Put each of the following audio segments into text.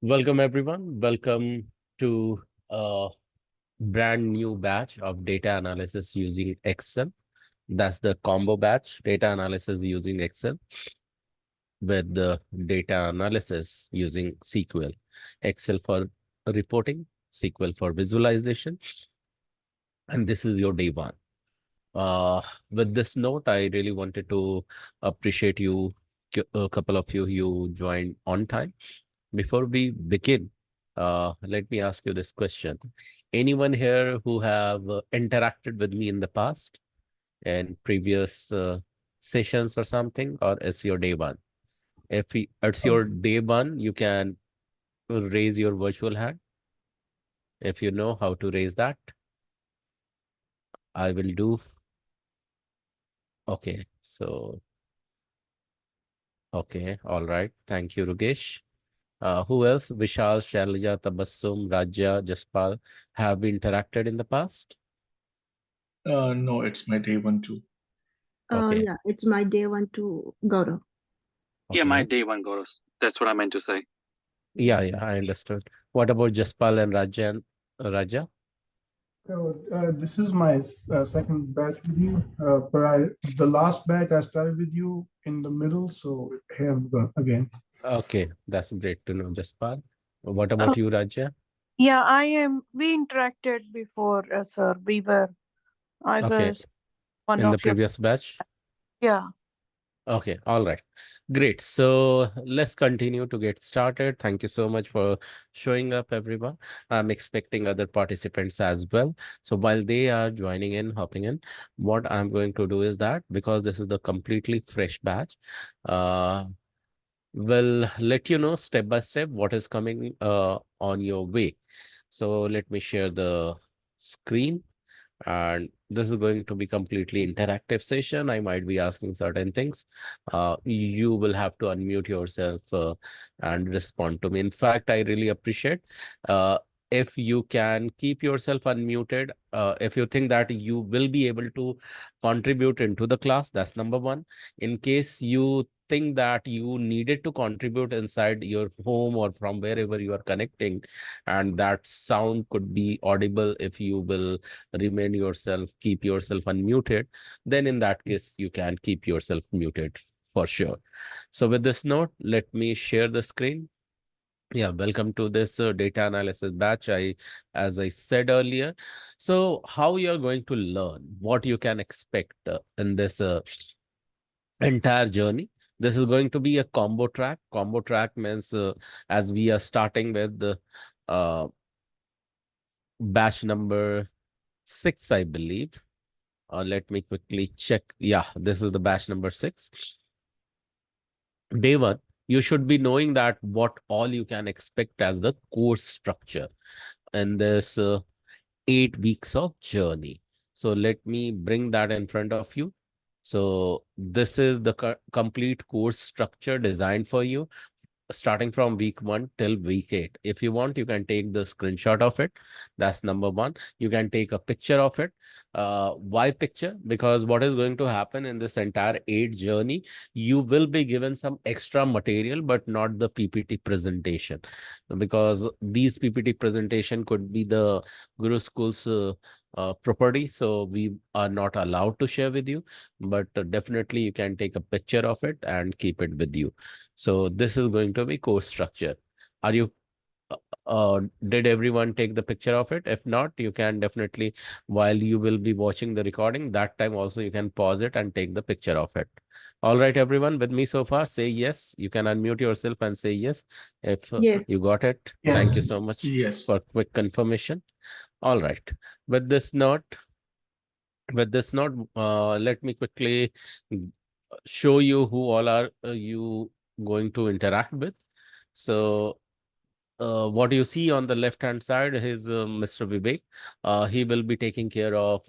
Welcome, everyone. Welcome to a brand new batch of data analysis using Excel. That's the combo batch, data analysis using Excel with the data analysis using SQL. Excel for reporting, SQL for visualization. And this is your day one. Uh, with this note, I really wanted to appreciate you, a couple of you joined on time. Before we begin, let me ask you this question. Anyone here who have interacted with me in the past in previous sessions or something, or is your day one? If it's your day one, you can raise your virtual hand. If you know how to raise that, I will do. Okay, so, okay, all right. Thank you, Rugesh. Who else? Vishal, Shailaja, Tabassum, Raja, Jaspal have interacted in the past? No, it's my day one too. Okay, Yeah, it's my day one to Gaurav. Yeah, my okay. day one goes. That's what I meant to say. Yeah, I understood. What about Jaspal and Raja Raja? This is my second batch with you. The last batch I started with you in the middle, so here I'm again. Okay, that's great to know, Jaspal. What Uh, about you, Raja? yeah, I am. We interacted before, sir. I Okay, was one in the of your. previous batch? Yeah. Okay, all right. Great. So let's continue to get started. Thank you so much for showing up, everyone. I'm expecting other participants as well. So while they are joining in, hopping in, what I'm going to do is that because this is the completely fresh batch, uh, we'll let you know step by step what is coming on your way. So let me share the screen, and this is going to be completely interactive session. I might be asking certain things. You will have to unmute yourself and respond to me. In fact, I really appreciate uh, if you can keep yourself unmuted. If you think that you will be able to contribute into the class, that's number one. In case you think that you needed to contribute inside your home or from wherever you are connecting, and that sound could be audible if you will remain yourself, keep yourself unmuted, then in that case, you can keep yourself muted for sure. So with this note, let me share the screen. Yeah, welcome to this data analysis batch. As I said earlier, so how you're going to learn, what you can expect in this entire journey. This is going to be a combo track. Combo track means as we are starting with the uh, batch number 6, I believe. Let me quickly check. Yeah, this is the batch number 6. Day one, you should be knowing that what all you can expect as the course structure in this 8 weeks of journey. So let me bring that in front of you. So this is the complete course structure designed for you, starting from week 1 till week 8. If you want, you can take the screenshot of it. That's number one. You can take a picture of it. Why picture? Because what is going to happen in this entire 8 journey, you will be given some extra material, but not the PPT presentation, because these PPT presentation could be the Guru School's property, so we are not allowed to share with you, but definitely you can take a picture of it and keep it with you. So this is going to be course structure. Are you, did everyone take the picture of it? If not, you can definitely, while you will be watching the recording, that time also you can pause it and take the picture of it. All right, everyone with me so far, say yes. You can unmute yourself and say yes if Yes. you got it. Yes. Thank you so much Yes. for quick confirmation. All right. With this note, let me quickly show you who all are you going to interact with. So what you see on the left hand side is Mr. Vivek. He will be taking care of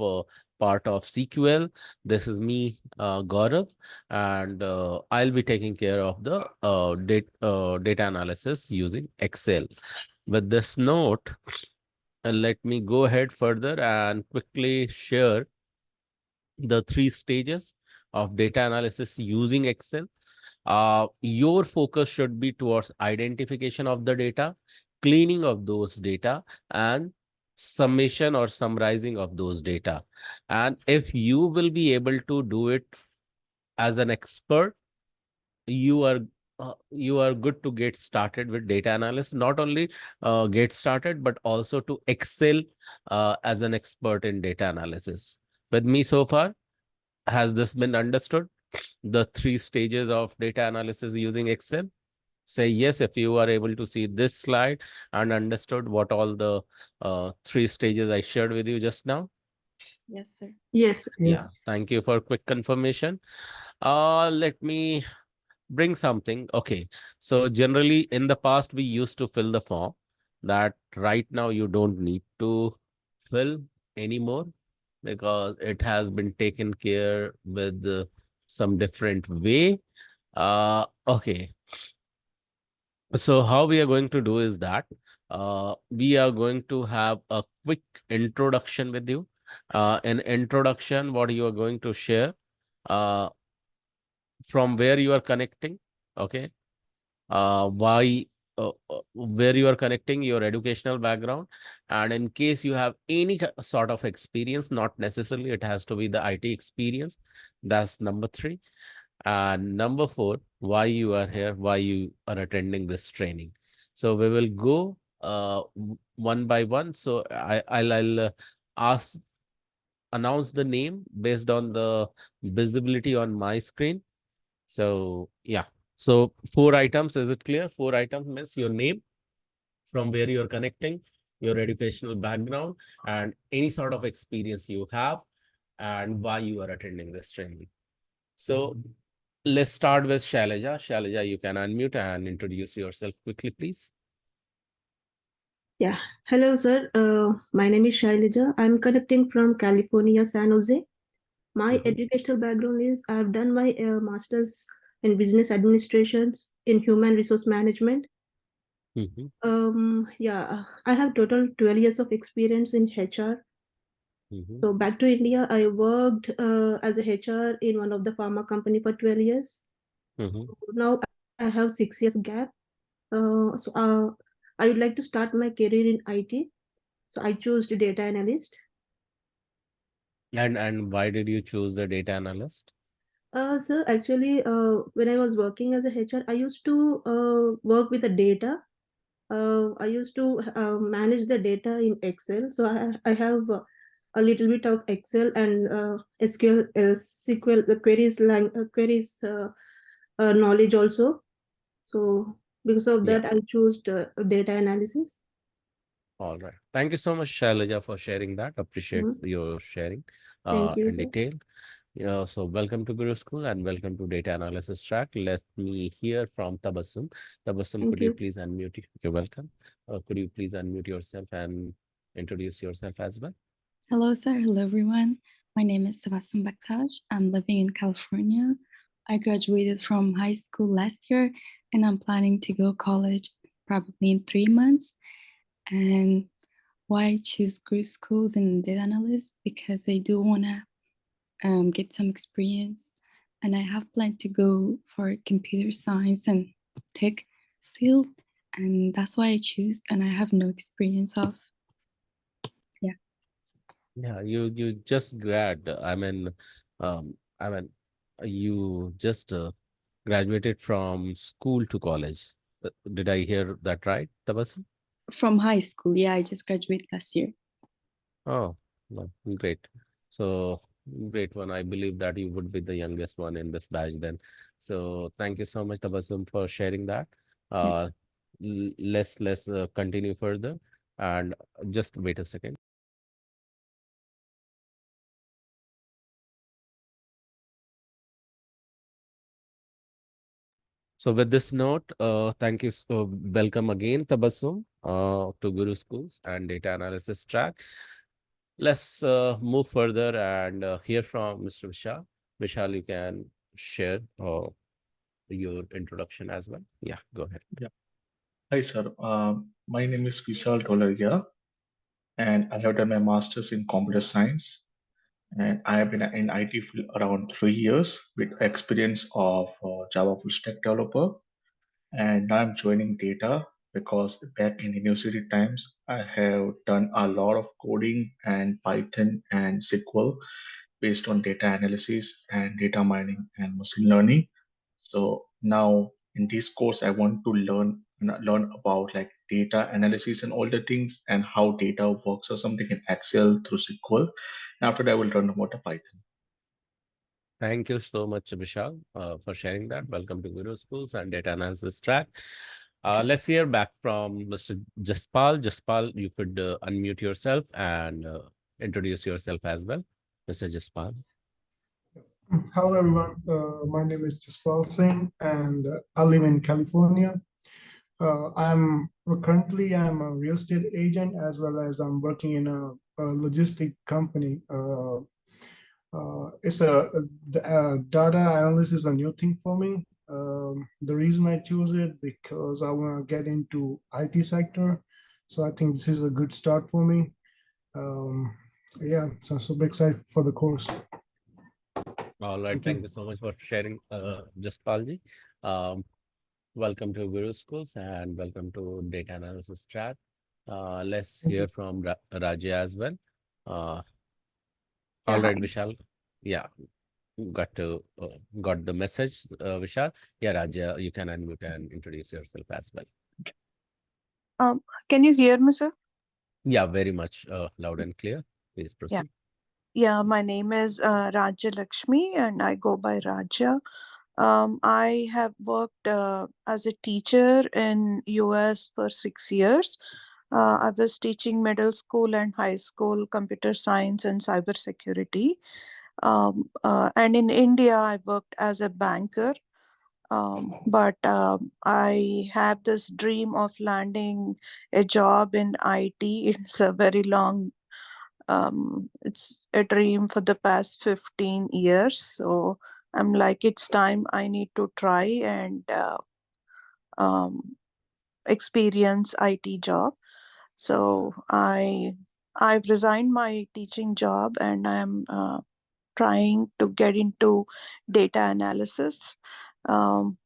part of SQL. This is me, Gaurav, and I'll be taking care of the data analysis using Excel. With this note, let me go ahead further and quickly share the 3 stages of data analysis using Excel. your focus should be towards identification of the data, cleaning of those data, and summation or summarizing of those data. And if you will be able to do it as an expert, you are good to get started with data analysis. Not only get started, but also to excel as an expert in data analysis. With me so far, has this been understood? The 3 stages of data analysis using Excel? Say yes if you are able to see this slide and understood what all the 3 stages I shared with you just now. Yes, sir. Yes. Yeah, Yes. thank you for quick confirmation. Let me bring something. Okay, so generally in the past we used to fill the form that right now you don't need to fill anymore because it has been taken care with some different way. Okay, so how we are going to do is that we are going to have a quick introduction with you. In introduction, what you are going to share, uh, from where you are connecting, okay, why, where you are connecting, your educational background, and in case you have any sort of experience, not necessarily it has to be the IT experience. That's number 3. And number 4, why you are here, why you are attending this training. So we will go one by one. So I'll ask, announce the name based on the visibility on my screen. So yeah, so 4 items, is it clear? 4 items means your name, from where you're connecting, your educational background, and any sort of experience you have, and why you are attending this training. So let's start with Shailaja. Shailaja, you can unmute and introduce yourself quickly, please. Yeah. Hello, sir. My name is Shailaja. I'm connecting from California, San Jose. My Mhm. educational background is I've done my master's in business administrations in human resource management. Mhm. Yeah, I have total 12 years of experience in HR. Mhm. So back to India, I worked as a HR in one of the pharma company for 12 years. Mhm. So now I have 6 years gap. I would like to start my career in IT. So I chose the data analyst. And why did you choose the data analyst? So actually, when I was working as a HR, I used to work with the data. I used to manage the data in Excel. So I have a little bit of Excel and SQL, SQL queries knowledge also. So because of Yeah. that, I chose data analysis. All right. Thank you so much, Shailaja, for sharing that. Appreciate Mhm. your sharing Thank you, in sir. detail. Yeah, so welcome to Guru School and welcome to Data Analysis Track. Let me hear from Tabassum. Tabassum, Thank could you you. please unmute? You're welcome. Could you please unmute yourself and introduce yourself as well? Hello, sir. Hello, everyone. My name is Tabassum Baktaj. I'm living in California. I graduated from high school last year, and I'm planning to go college probably in 3 months. And why I choose Group Schools and data analyst? Because I do want to get some experience, and I have planned to go for computer science and tech field, and that's why I choose. And I have no experience of. Yeah, you just grad. I mean, you just graduated from school to college. Did I hear that right, Tabassum? From high school, yeah, I just graduated last year. Oh, no, great. So great one. I believe that you would be the youngest one in this batch then. So thank you so much, Tabassum, for sharing that. Yeah. Uh, let's continue further and just wait a second. So with this note, thank you. So welcome again, Tabassum, to Guru Schools and Data Analysis Track. Let's move further and hear from Mr. Vishal. Vishal, you can share your introduction as well. Yeah, go ahead. Yeah. Hi, sir. My name is Vishal Tolaria, and I have done my master's in computer science. and I have been in IT field around 3 years with experience of Java full stack developer. And now I'm joining data because back in university times, I have done a lot of coding and Python and SQL based on data analysis and data mining and machine learning. So now in this course, I want to learn about like data analysis and all the things and how data works or something in Excel through SQL. And after that, I will learn about the Python. Thank you so much, Vishal, for sharing that. Welcome to Guru Schools and Data Analysis track. Let's hear back from Mr. Jaspal. Jaspal, you could unmute yourself and introduce yourself as well. Mr. Jaspal. Hello, everyone. My name is Jaspal Singh, and I live in California. I'm a real estate agent as well as I'm working in a logistic company. Data analysis is a new thing for me. The reason I choose it because I want to get into IT sector, so I think this is a good start for me. Yeah, so I'm super excited for the course. All right. Thank you so much for sharing, Jaspalji. Welcome to Guru Schools and welcome to Data Analysis Chat. Let's hear from Raja as well. All right, Vishal. Yeah, got the message, Vishal. Yeah, Raja, you can unmute and introduce yourself as well. Can you hear me, sir? Yeah, very much loud and clear. Please proceed. Yeah, my name is Raja Lakshmi and I go by Raja. I have worked as a teacher in US for 6 years. I was teaching middle school and high school computer science and cybersecurity. And in India, I worked as a banker. But I have this dream of landing a job in IT. It's a very long, it's a dream for the past 15 years. So I'm like, it's time I need to try and um, experience IT job. So I've resigned my teaching job and I'm trying to get into data analysis. Um,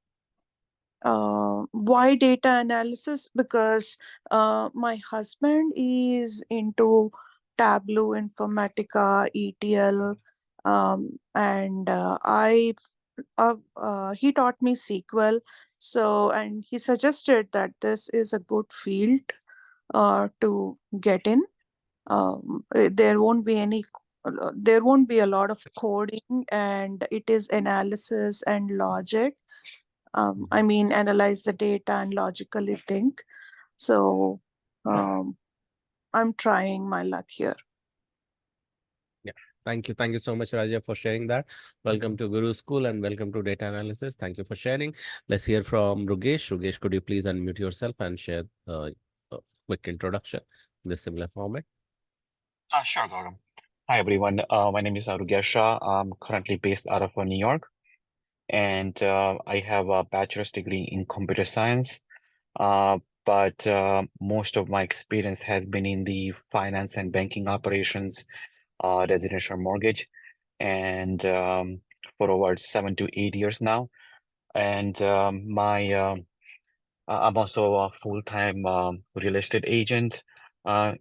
why data analysis? Because my husband is into Tableau, Informatica, ETL, and he taught me SQL. So, and he suggested that this is a good field to get in. There won't be there won't be a lot of coding, and it is analysis and logic. I mean, analyze the data and logically think. So I'm trying my luck here. Yeah, thank you. Thank you so much, Raja, for sharing that. Welcome to Guru School and welcome to Data Analysis. Thank you for sharing. Let's hear from Rugesh. Rugesh, could you please unmute yourself and share a quick introduction in the similar format? Sure, Gaurav. Hi, everyone. My name is Rugesh Shah. I'm currently based out of New York, and I have a bachelor's degree in computer science. But most of my experience has been in the finance and banking operations, residential mortgage, and for over 7 to 8 years now. And I'm also a full-time real estate agent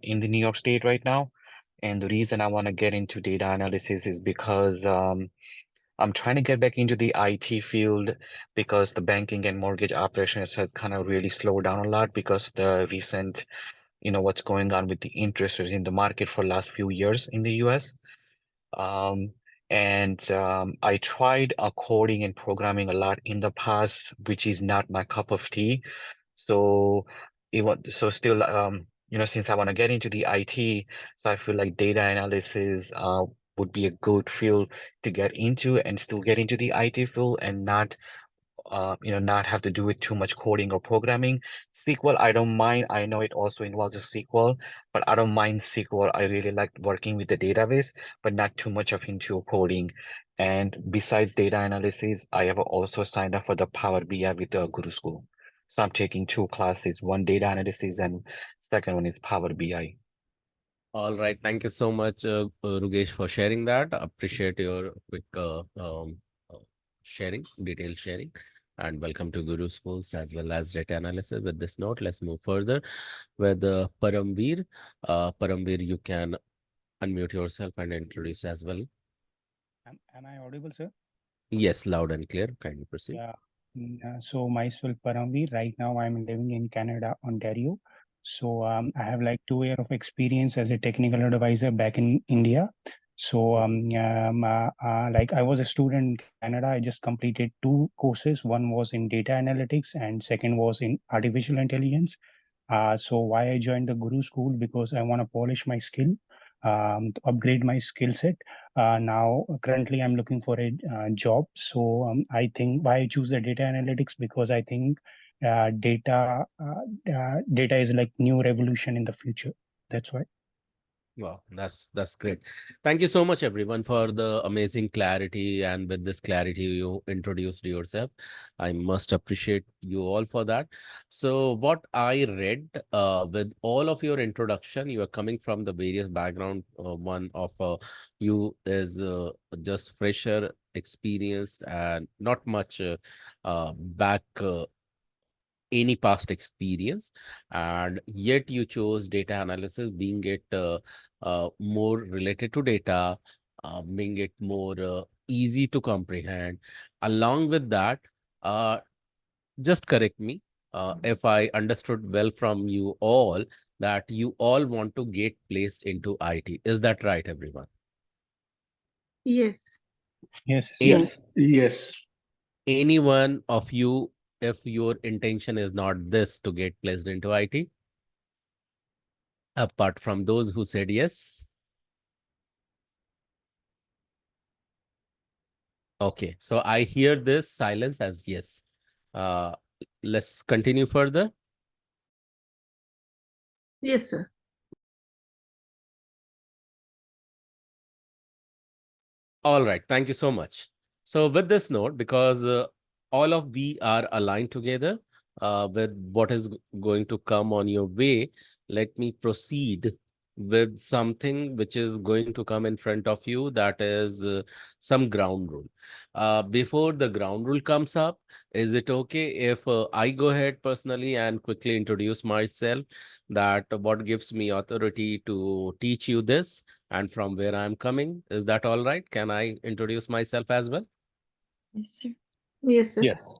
in the New York State right now. And the reason I want to get into data analysis is because I'm trying to get back into the IT field because the banking and mortgage operations has kind of really slowed down a lot because the recent, what's going on with the interest rates in the market for last few years in the US. I tried coding and programming a lot in the past, which is not my cup of tea. So still, since I want to get into the IT, so I feel like data analysis would be a good field to get into and still get into the IT field and not not have to do with too much coding or programming. SQL, I don't mind. I know it also involves a SQL, but I don't mind SQL. I really like working with the database, but not too much of into coding. And besides data analysis, I have also signed up for the Power BI with the Guru School. So I'm taking 2 classes, one data analysis and second one is Power BI. All right. Thank you so much, Rugesh, for sharing that. Appreciate your quick uh, sharing, detailed sharing. And welcome to Guru Schools as well as data analysis. With this note, let's move further with Paramveer. Paramveer, you can unmute yourself and introduce as well. Am I audible, sir? Yes, loud and clear. Kindly proceed. Yeah. So myself, Paramveer. Right now, I'm living in Canada, Ontario. So I have like 2 years of experience as a technical advisor back in India. So like I was a student in Canada. I just completed 2 courses. One was in data analytics, and second was in artificial intelligence. So why I joined the Guru School? Because I want to polish my skill, to upgrade my skill set. Now, currently, I'm looking for a job. So I think why I choose the data analytics, because I think data is like new revolution in the future. That's why. Wow, that's great. Thank you so much, everyone, for the amazing clarity. And with this clarity, you introduced yourself. I must appreciate you all for that. So, what I read with all of your introduction, you are coming from the various background. One of you is just fresher, experienced, and not much back. Any past experience, and yet you chose data analysis, being it more related to data, being it more easy to comprehend. Along with that, uh, just correct me if I understood well from you all, that you all want to get placed into IT. Is that right, everyone? Yes. Yes. Yes. Yes. Any one of you, if your intention is not this to get placed into IT, apart from those who said yes? Okay, so I hear this silence as yes. Uh, let's continue further. Yes, sir. All right, thank you so much. So with this note, because all of we are aligned together with what is going to come on your way, let me proceed with something which is going to come in front of you, that is some ground rule. Before the ground rule comes up, is it okay if I go ahead personally and quickly introduce myself, that what gives me authority to teach you this and from where I'm coming? Is that all right? Can I introduce myself as well? Yes, sir. Yes, sir. Yes.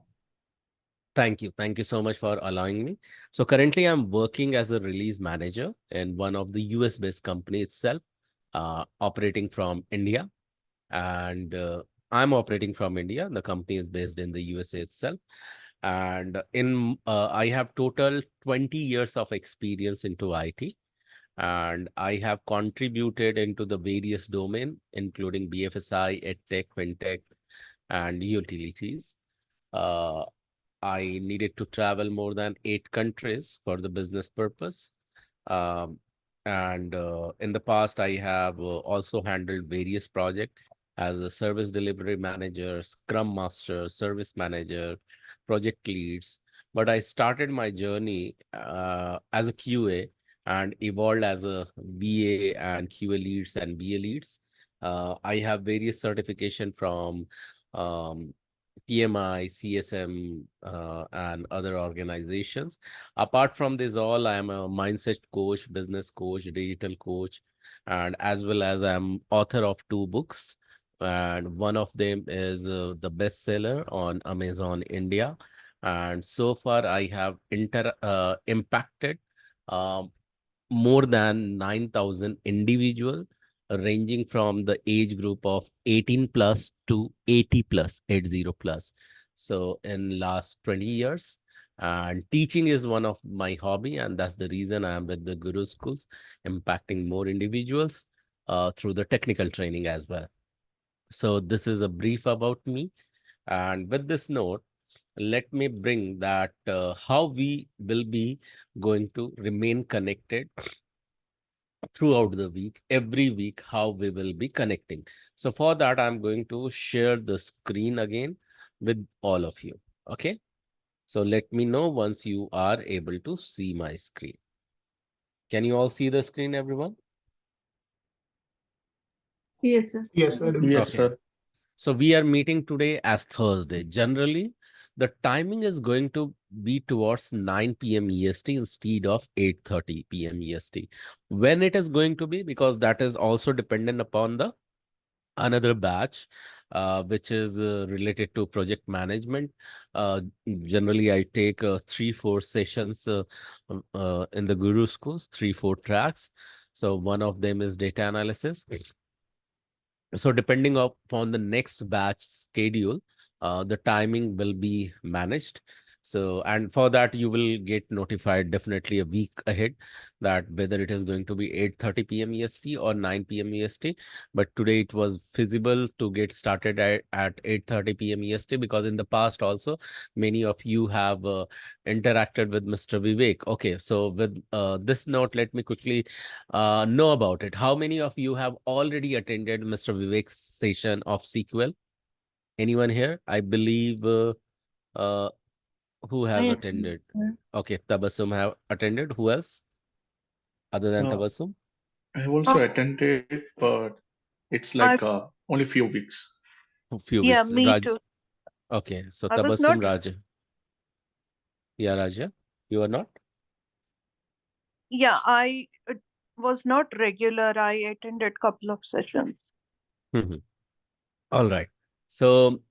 Thank you. Thank you so much for allowing me. So currently I'm working as a release manager in one of the US based company itself, operating from India. And I'm operating from India. The company is based in the USA itself. And in I have total 20 years of experience into IT. And I have contributed into the various domain, including BFSI, EdTech, FinTech, and utilities. Uh, I needed to travel more than 8 countries for the business purpose. Um, and in the past, I have also handled various projects as a service delivery manager, scrum master, service manager, project leads. But I started my journey as a QA and evolved as a BA and QA leads and BA leads. I have various certification from um, PMI, CSM, and other organizations. Apart from this all, I am a mindset coach, business coach, digital coach, and as well as I'm author of 2 books. And one of them is the bestseller on Amazon India. And so far, I have impacted um, more than 9,000 individual, ranging from the age group of 18 plus to 80 plus, 80 plus. So in last 20 years, and teaching is one of my hobby, and that's the reason I am with the Guru Schools, impacting more individuals through the technical training as well. So this is a brief about me. And with this note, let me bring that how we will be going to remain connected throughout the week, every week, how we will be connecting. So for that, I'm going to share the screen again with all of you. Okay. So let me know once you are able to see my screen. Can you all see the screen, everyone? Yes, sir. Yes, I do. Yes, Okay. sir. So we are meeting today as Thursday. Generally, the timing is going to be towards 9 p.m. EST instead of 8:30 p.m. EST. When it is going to be, because that is also dependent upon the another batch, which is related to project management. Uh, Generally, I take 3-4 sessions in the Guru schools, 3-4 tracks. So one of them is data analysis. So depending upon the next batch schedule, the timing will be managed. So, and for that, you will get notified definitely a week ahead that whether it is going to be 8:30 p.m. EST or 9 p.m. EST. But today it was feasible to get started at 8:30 p.m. EST, because in the past also many of you have interacted with Mr. Vivek. Okay, so with this note, let me quickly know about it. How many of you have already attended Mr. Vivek's session of sequel? Anyone here? I believe uh, who I has attended, attended? sir. Okay, Tabassum have attended. Who else other than Uh, Tabassum? I have also attended, but it's like I only few weeks. A few yeah, weeks. me Raj. too. Okay, so I was not Tabassum, Raj. Yeah, Raja, you are not? yeah, I was not regular. I attended couple of sessions. Mhm. All right. So,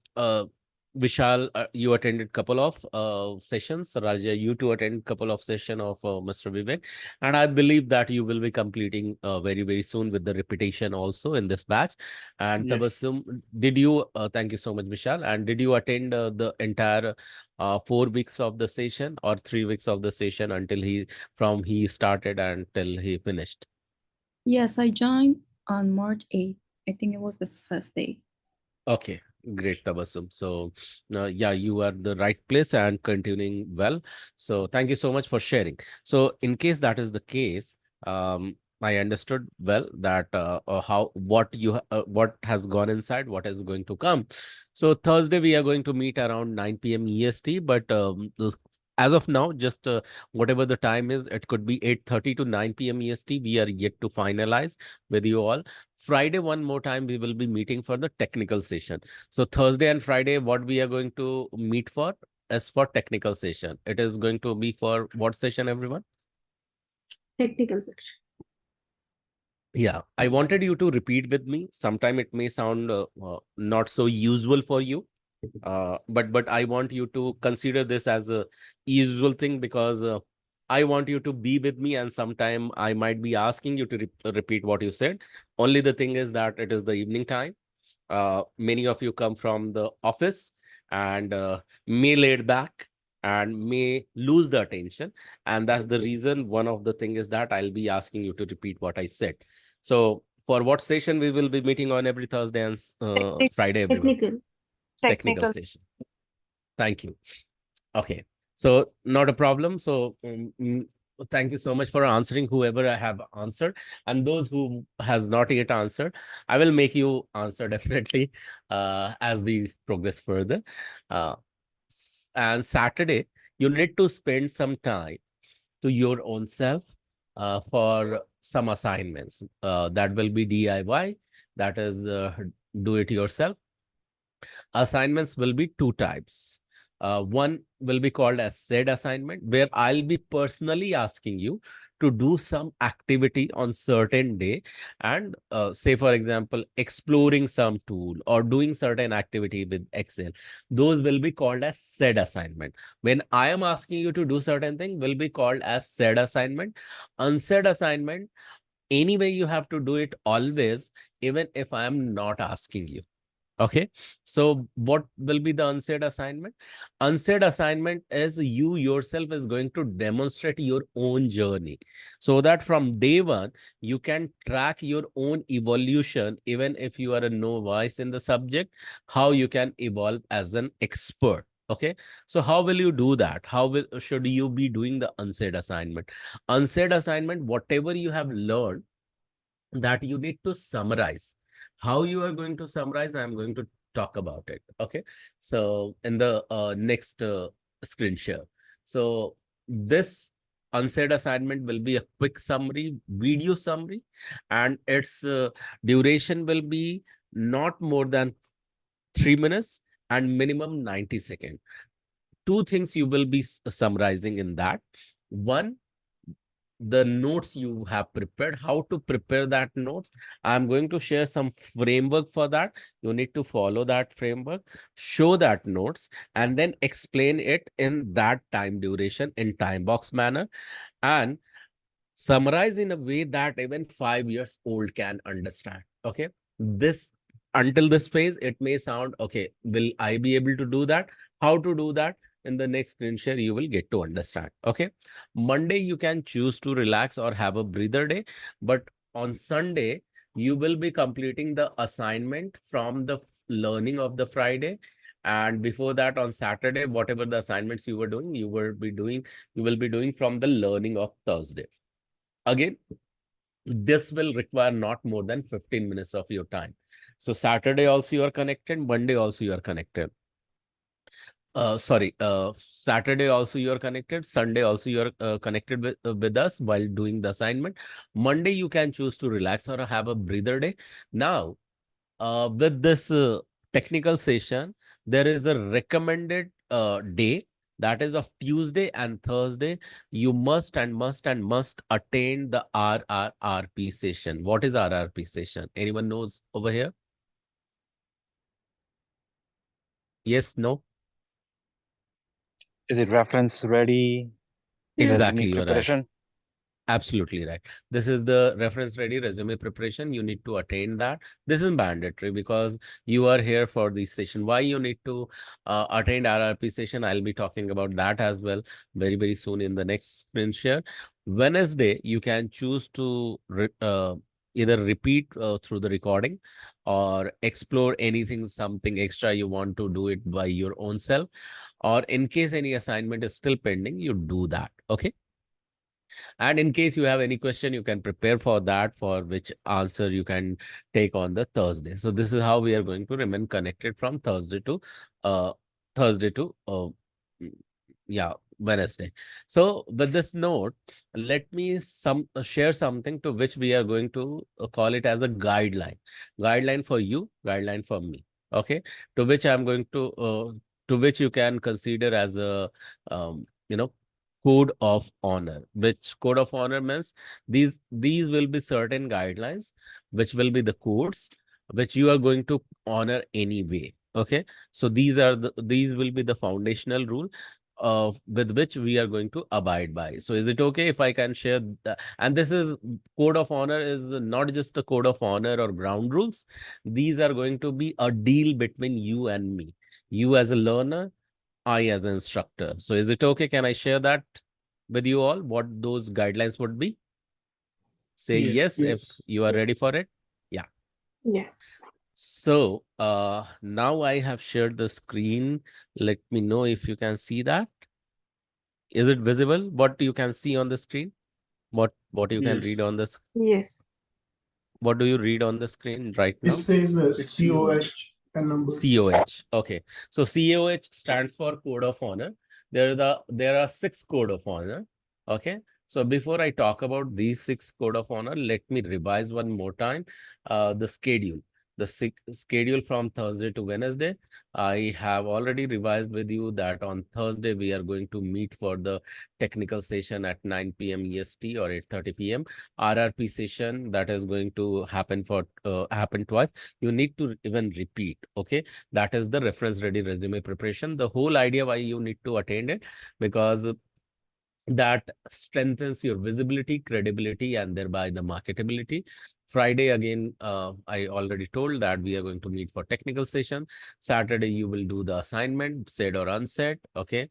Vishal, you attended couple of sessions. Raja, you too attend couple of session of Mr. Vivek, and I believe that you will be completing very soon with the repetition also in this batch. And Yes. Tabassum, did you? Thank you so much, Vishal. And did you attend the entire 4 weeks of the session or 3 weeks of the session until he started until he finished? Yes, I joined on March 8th. I think it was the first day. Okay, great, Tabassum. So, yeah, you are the right place and continuing well. So, thank you so much for sharing. So, in case that is the case, I understood well that how what has gone inside, what is going to come. So, Thursday we are going to meet around 9 p.m. EST, but as of now, just whatever the time is, it could be 8:30 to 9 p.m. EST. We are yet to finalize with you all. Friday, one more time, we will be meeting for the technical session. So Thursday and Friday, what we are going to meet for is for technical session. It is going to be for what session, everyone? Technical section. Yeah, I wanted you to repeat with me. Sometime it may sound not so usual for you, but I want you to consider this as a usual thing, because I want you to be with me, and sometime I might be asking you to repeat what you said. Only the thing is that it is the evening time. Many of you come from the office and may laid back and may lose the attention, and that's the reason. One of the thing is that I'll be asking you to repeat what I said. So for what session we will be meeting on every Thursday and Technical, Friday, everyone? Technical. Technical technical. session. Thank you. Okay, so not a problem. So thank you so much for answering, whoever I have answered, and those who has not yet answered, I will make you answer definitely as we progress further. Uh, and Saturday, you need to spend some time to your own self for some assignments. That will be DIY, that is do it yourself. Assignments will be two types. One will be called as said assignment, where I'll be personally asking you to do some activity on certain day, and say for example exploring some tool or doing certain activity with Excel. Those will be called as said assignment. When I am asking you to do certain thing, will be called as said assignment. Unsaid assignment, anyway you have to do it always, even if I am not asking you. Okay, so what will be the unsaid assignment? Unsaid assignment is you yourself is going to demonstrate your own journey, so that from day one you can track your own evolution, even if you are a novice in the subject, how you can evolve as an expert. Okay, so how will you do that? How will should you be doing the unsaid assignment? Unsaid assignment, whatever you have learned, that you need to summarize. How you are going to summarize, I'm going to talk about it. Okay, so in the next screen share. So this unsaid assignment will be a quick summary, video summary, and its duration will be not more than 3 minutes and minimum 90 seconds. Two things you will be summarizing in that. One, the notes you have prepared, how to prepare that notes. I'm going to share some framework for that. You need to follow that framework, show that notes, and then explain it in that time duration in time box manner, and summarize in a way that even 5 years old can understand. Okay, this, until this phase it may sound okay, will I be able to do that? How to do that? In the next screen share you will get to understand. Okay, Monday you can choose to relax or have a breather day, but on Sunday you will be completing the assignment from the learning of the Friday, and before that on Saturday whatever the assignments you were doing, you will be doing from the learning of Thursday. Again, this will require not more than 15 minutes of your time. So Saturday also you are connected, Monday also you are connected. Saturday also you are connected, Sunday also you are connected with us while doing the assignment. Monday you can choose to relax or have a breather day. Now, with this technical session, there is a recommended day, that is of Tuesday and Thursday. You must attain the RRRP session. What is RRP session? Anyone knows over here? Yes, no? Is it reference ready? Yes. Exactly, Resume you are right. preparation? Absolutely right. This is the reference ready resume preparation. You need to attain that. This is mandatory because you are here for this session. Why you need to attain RRP session? I'll be talking about that as well very, very soon in the next screen share. Wednesday, you can choose to either repeat through the recording or explore anything, something extra you want to do it by your own self. Or in case any assignment is still pending, you do that. Okay. And in case you have any question, you can prepare for that, for which answer you can take on the Thursday. So this is how we are going to remain connected from Thursday to uh Thursday to mm, yeah, Wednesday. So with this note, let me share something to which we are going to call it as a guideline for you, guideline for me. Okay, to which I'm going to which you can consider as a you know, code of honor. Which code of honor means these will be certain guidelines which will be the codes which you are going to honor anyway. Okay, so these will be the foundational rule of with which we are going to abide by. So is it okay if I can share that? And this is code of honor is not just a code of honor or ground rules. These are going to be a deal between you and me, you as a learner, I as an instructor. So is it okay? Can I share that with you all? What those guidelines would be? Say yes if you are ready for it. Yeah. Yes. So now I have shared the screen. Let me know if you can see that. Is it visible? What you can see on the screen? What you can read on this? Yes. What do you read on the screen right It now? says COH and numbers. COH. Okay. So COH stands for Code of Honor. There are 6 Code of Honor. Okay. So before I talk about these 6 Code of Honor, let me revise one more time the schedule. The schedule from Thursday to Wednesday. I have already revised with you that on Thursday we are going to meet for the technical session at 9 p.m. EST or 8:30 p.m. RRP session that is going to happen happen twice. You need to even repeat. Okay, that is the reference ready resume preparation. The whole idea why you need to attend it, because that strengthens your visibility, credibility, and thereby the marketability. Friday, again, I already told that we are going to meet for technical session. Saturday, you will do the assignment, said or unsaid. Okay.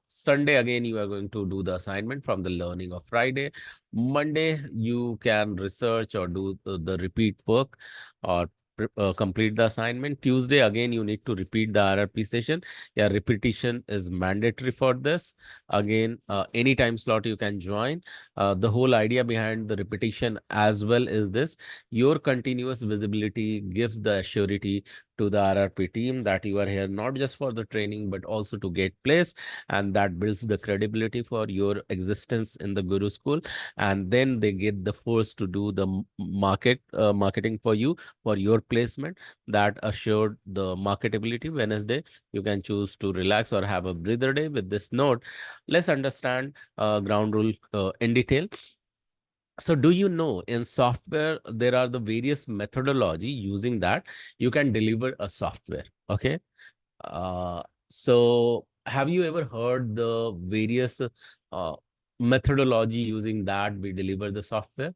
Sunday, again, you are going to do the assignment from the learning of Friday. Monday, you can research or do the repeat work or complete the assignment. Tuesday, again, you need to repeat the RRP session. Yeah, repetition is mandatory for this. Again, any time slot you can join. The whole idea behind the repetition as well is this: your continuous visibility gives the surety to the RRP team that you are here not just for the training, but also to get placed. And that builds the credibility for your existence in the Guru School. And then they get the force to do the marketing for you for your placement. That assured the marketability. Wednesday, you can choose to relax or have a breather day. With this note, let's understand ground rule in detail. So do you know in software, there are the various methodology using that you can deliver a software. Okay. So have you ever heard the various methodology using that we deliver the software?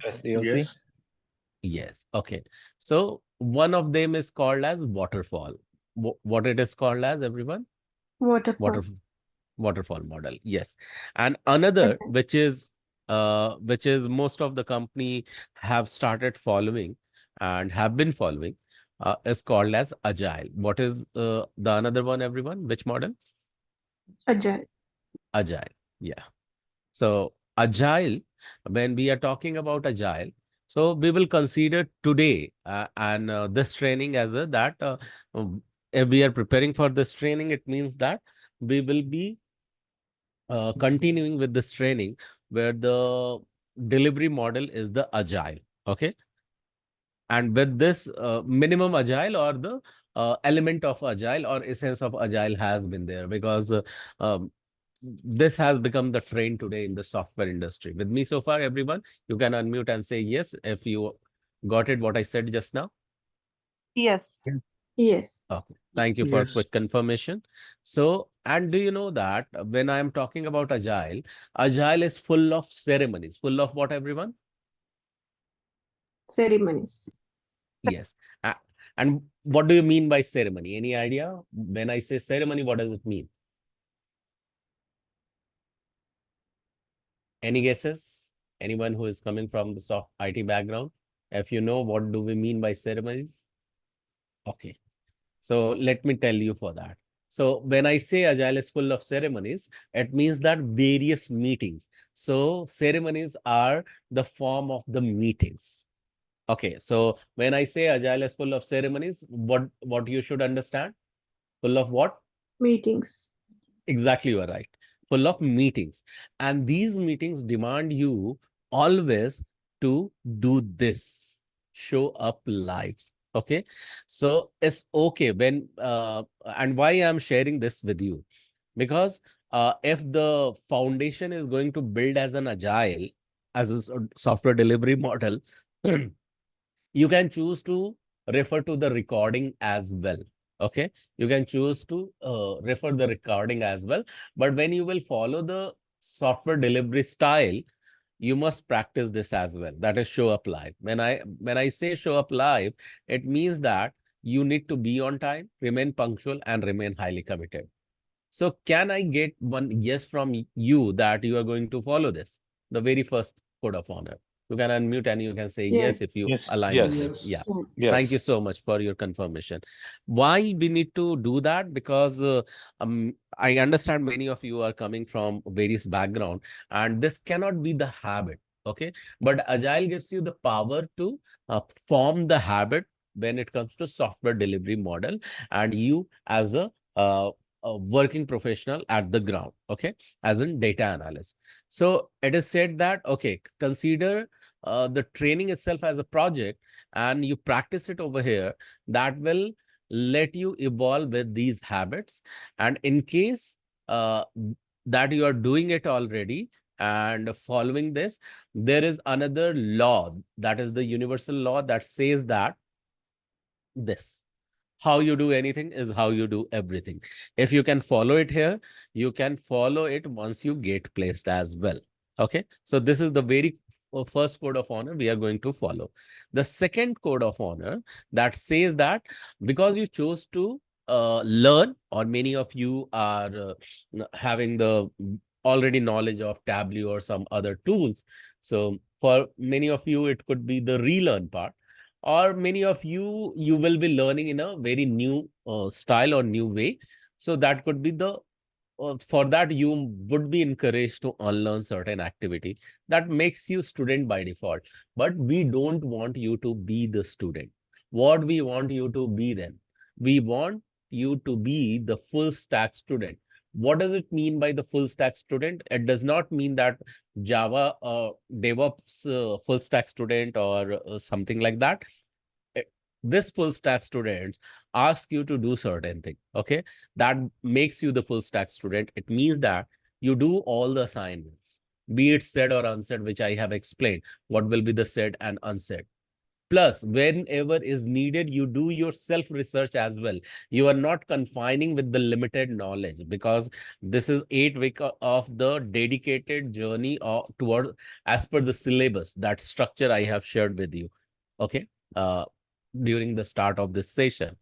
SDLC? Yes. Yes. Okay. So one of them is called as waterfall. What it is called as, everyone? Waterfall. Waterfall model. Yes. And another, Okay. which is most of the company have started following and have been following, is called as agile. What is the another one, everyone? Which model? Agile. Agile. Yeah. So agile, when we are talking about agile, so we will consider today and this training as a that if we are preparing for this training, it means that we will be continuing with this training where the delivery model is the agile. Okay. And with this minimum agile or the element of agile or essence of agile has been there, because um, this has become the trend today in the software industry. With me so far, everyone, you can unmute and say yes if you got it what I said just now. Yes. Yes. Okay, thank you for Yes. quick confirmation. So, and do you know that when I am talking about agile, agile is full of ceremonies. Full of what, everyone? Ceremonies. Yes. And what do you mean by ceremony? Any idea? When I say ceremony, what does it mean? Any guesses? Anyone who is coming from the soft IT background? If you know, what do we mean by ceremonies? Okay. So let me tell you for that. So when I say agile is full of ceremonies, it means that various meetings. So ceremonies are the form of the meetings. Okay. So when I say agile is full of ceremonies, what you should understand? Full of what? Meetings. Exactly, you are right. Full of meetings. And these meetings demand you always to do this, show up live. Okay. So it's okay when, and why I'm sharing this with you? Because if the foundation is going to build as an agile, as a software delivery model, you can choose to refer to the recording as well. Okay, you can choose to refer the recording as well. But when you will follow the software delivery style, you must practice this as well. That is show up live. When I say show up live, it means that you need to be on time, remain punctual, and remain highly committed. So can I get one yes from you that you are going to follow this? The very first code of honor. You can unmute and you can say yes Yes. if you Yes. align with Yes. this. Yeah. Yes. Yes. Thank you Yes. so much for your confirmation. Why we need to do that? Because I understand many of you are coming from various background and this cannot be the habit. Okay. But Agile gives you the power to form the habit when it comes to software delivery model and you as a working professional at the ground. Okay. As in data analyst. So it is said that, okay, consider the training itself as a project and you practice it over here, that will let you evolve with these habits. And in case that you are doing it already and following this, there is another law, that is the universal law that says that this, how you do anything is how you do everything. If you can follow it here, you can follow it once you get placed as well. Okay. So this is the very first code of honor we are going to follow. The second code of honor that says that because you chose to learn, or many of you are having the already knowledge of Tableau or some other tools. So for many of you, it could be the relearn part, or many of you will be learning in a very new style or new way. So that could be the for that you would be encouraged to unlearn certain activity that makes you student by default. But we don't want you to be the student. What we want you to be then? We want you to be the full stack student. What does it mean by the full stack student? It does not mean that Java DevOps full stack student or something like that. This full stack students ask you to do certain thing. Okay, that makes you the full stack student. It means that you do all the assignments, be it said or unsaid, which I have explained. What will be the said and unsaid? Plus, whenever is needed, you do your self research as well. You are not confining with the limited knowledge, because this is 8 week of the dedicated journey toward as per the syllabus, that structure I have shared with you. Okay, during the start of this session.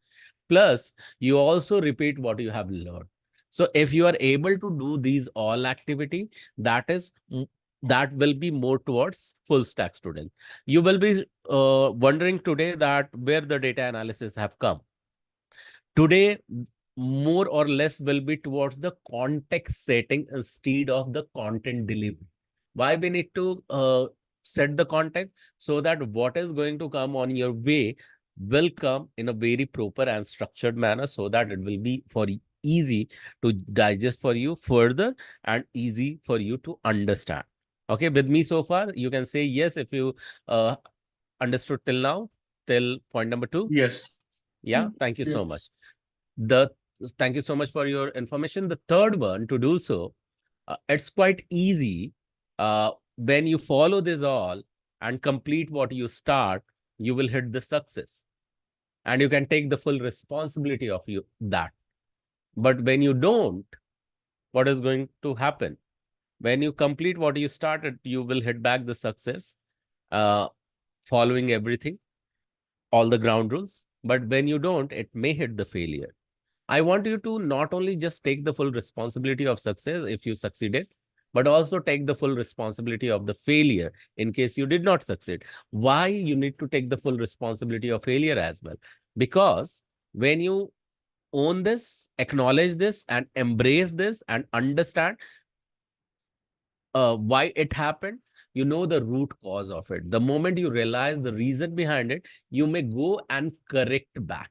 Plus, you also repeat what you have learned. So if you are able to do these all activity, that will be more towards full stack student. You will be wondering today that where the data analysis have come. Today, more or less will be towards the context setting instead of the content delivery. Why we need to set the context? So that what is going to come on your way will come in a very proper and structured manner, so that it will be for easy to digest for you further and easy for you to understand. Okay, with me so far, you can say yes if you understood till now, till point number 2. Yes. Yeah, thank you so Yes. much. Thank you so much for your information. The third one, to do so, it's quite easy. When you follow this all and complete what you start, you will hit the success, and you can take the full responsibility of that. But when you don't, what is going to happen? When you complete what you started, you will hit back the success, following everything, all the ground rules. But when you don't, it may hit the failure. I want you to not only just take the full responsibility of success if you succeeded, but also take the full responsibility of the failure in case you did not succeed. Why you need to take the full responsibility of failure as well? Because when you own this, acknowledge this, and embrace this, and understand why it happened, you know the root cause of it. The moment you realize the reason behind it, you may go and correct back.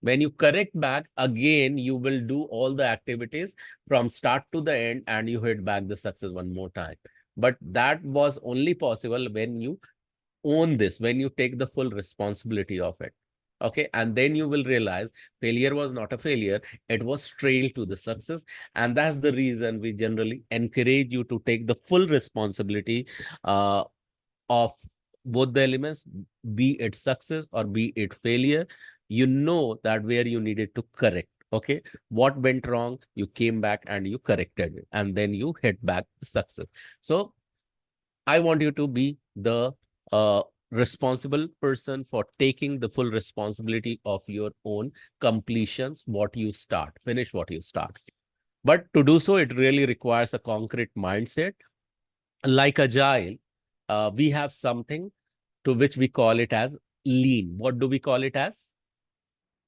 When you correct back, again, you will do all the activities from start to the end, and you hit back the success one more time. But that was only possible when you own this, when you take the full responsibility of it. Okay, and then you will realize failure was not a failure, it was trail to the success. And that's the reason we generally encourage you to take the full responsibility of both the elements, be it success or be it failure. You know that where you needed to correct. Okay, what went wrong, you came back and you corrected it, and then you hit back the success. So I want you to be the responsible person for taking the full responsibility of your own completions, what you start, finish what you start. But to do so, it really requires a concrete mindset. Like Agile, we have something to which we call it as lean. What do we call it as?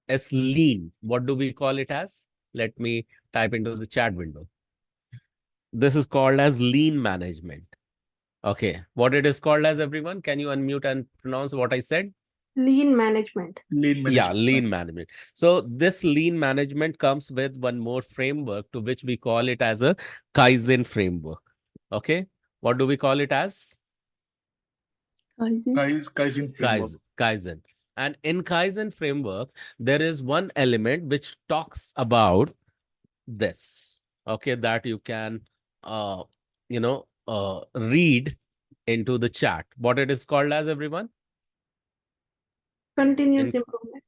As lean. What do we call it as? Let me type into the chat window. This is called as lean management. Okay, what it is called as, everyone? Can you unmute and pronounce what I said? Lean management. Lean Yeah, management. lean management. So this lean management comes with one more framework to which we call it as a Kaizen framework. Okay, what do we call it as? Kaizen. Kaizen framework. Kaizen. And in Kaizen framework, there is one element which talks about this. Okay, that you can, read into the chat. What it is called as, everyone? Continuous improvement.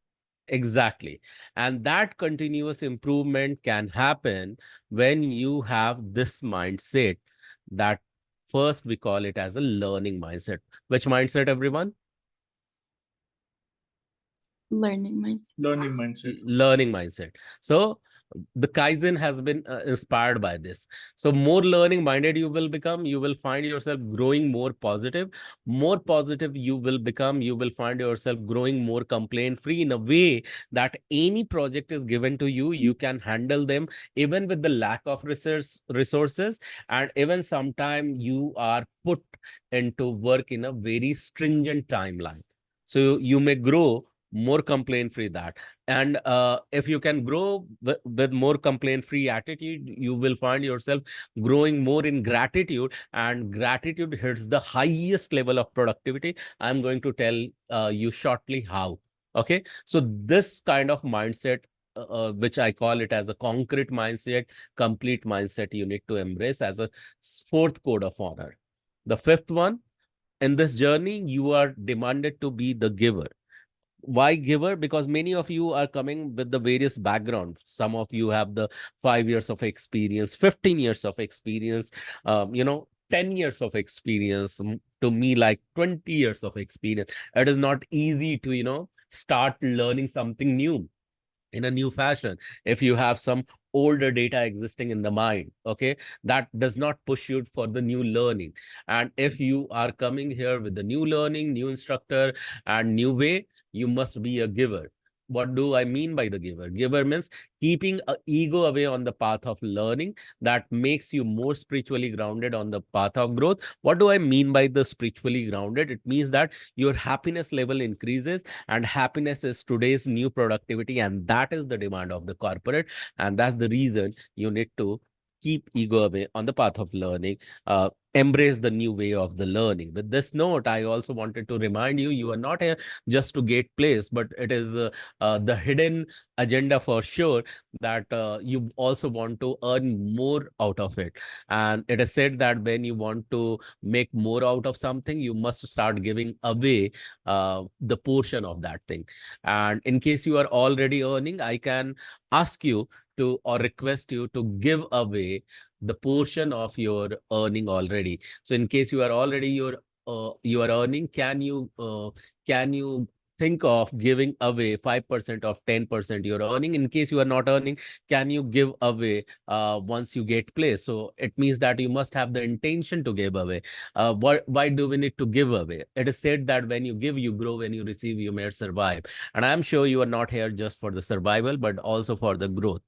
Exactly. And that continuous improvement can happen when you have this mindset, that first we call it as a learning mindset. Which mindset, everyone? Learning mindset. Learning mindset. Learning mindset. So The Kaizen has been inspired by this. So more learning minded you will become, you will find yourself growing more positive. More positive you will become, you will find yourself growing more complaint free, in a way that any project is given to you, you can handle them even with the lack of resources. And even sometime you are put into work in a very stringent timeline, so you may grow more complaint free that. And if you can grow with more complaint free attitude, you will find yourself growing more in gratitude, and gratitude hits the highest level of productivity. I'm going to tell you shortly how. Okay, so this kind of mindset, which I call it as a concrete mindset, complete mindset, you need to embrace as a fourth code of honor. The fifth one, in this journey you are demanded to be the giver. Why giver? Because many of you are coming with the various background. Some of you have the 5 years of experience, 15 years of experience, 10 years of experience. To me, like 20 years of experience. It is not easy to start learning something new in a new fashion if you have some older data existing in the mind. Okay, that does not push you for the new learning. And if you are coming here with the new learning, new instructor, and new way, you must be a giver. What do I mean by the giver? Giver means keeping a ego away on the path of learning. That makes you more spiritually grounded on the path of growth. What do I mean by the spiritually grounded? It means that your happiness level increases, and happiness is today's new productivity, and that is the demand of the corporate. And that's the reason you need to keep ego away on the path of learning. Embrace the new way of the learning. With this note, I also wanted to remind you, you are not here just to get place, but it is the hidden agenda for sure, that you also want to earn more out of it. And it is said that when you want to make more out of something, you must start giving away the portion of that thing. And in case you are already earning, I can ask you to, or request you to give away the portion of your earning already. So in case you are already you are earning, can you think of giving away 5% of 10% you're earning? In case you are not earning, can you give away once you get placed? So it means that you must have the intention to give away. Why do we need to give away? It is said that when you give, you grow. When you receive, you may survive. And I'm sure you are not here just for the survival, but also for the growth.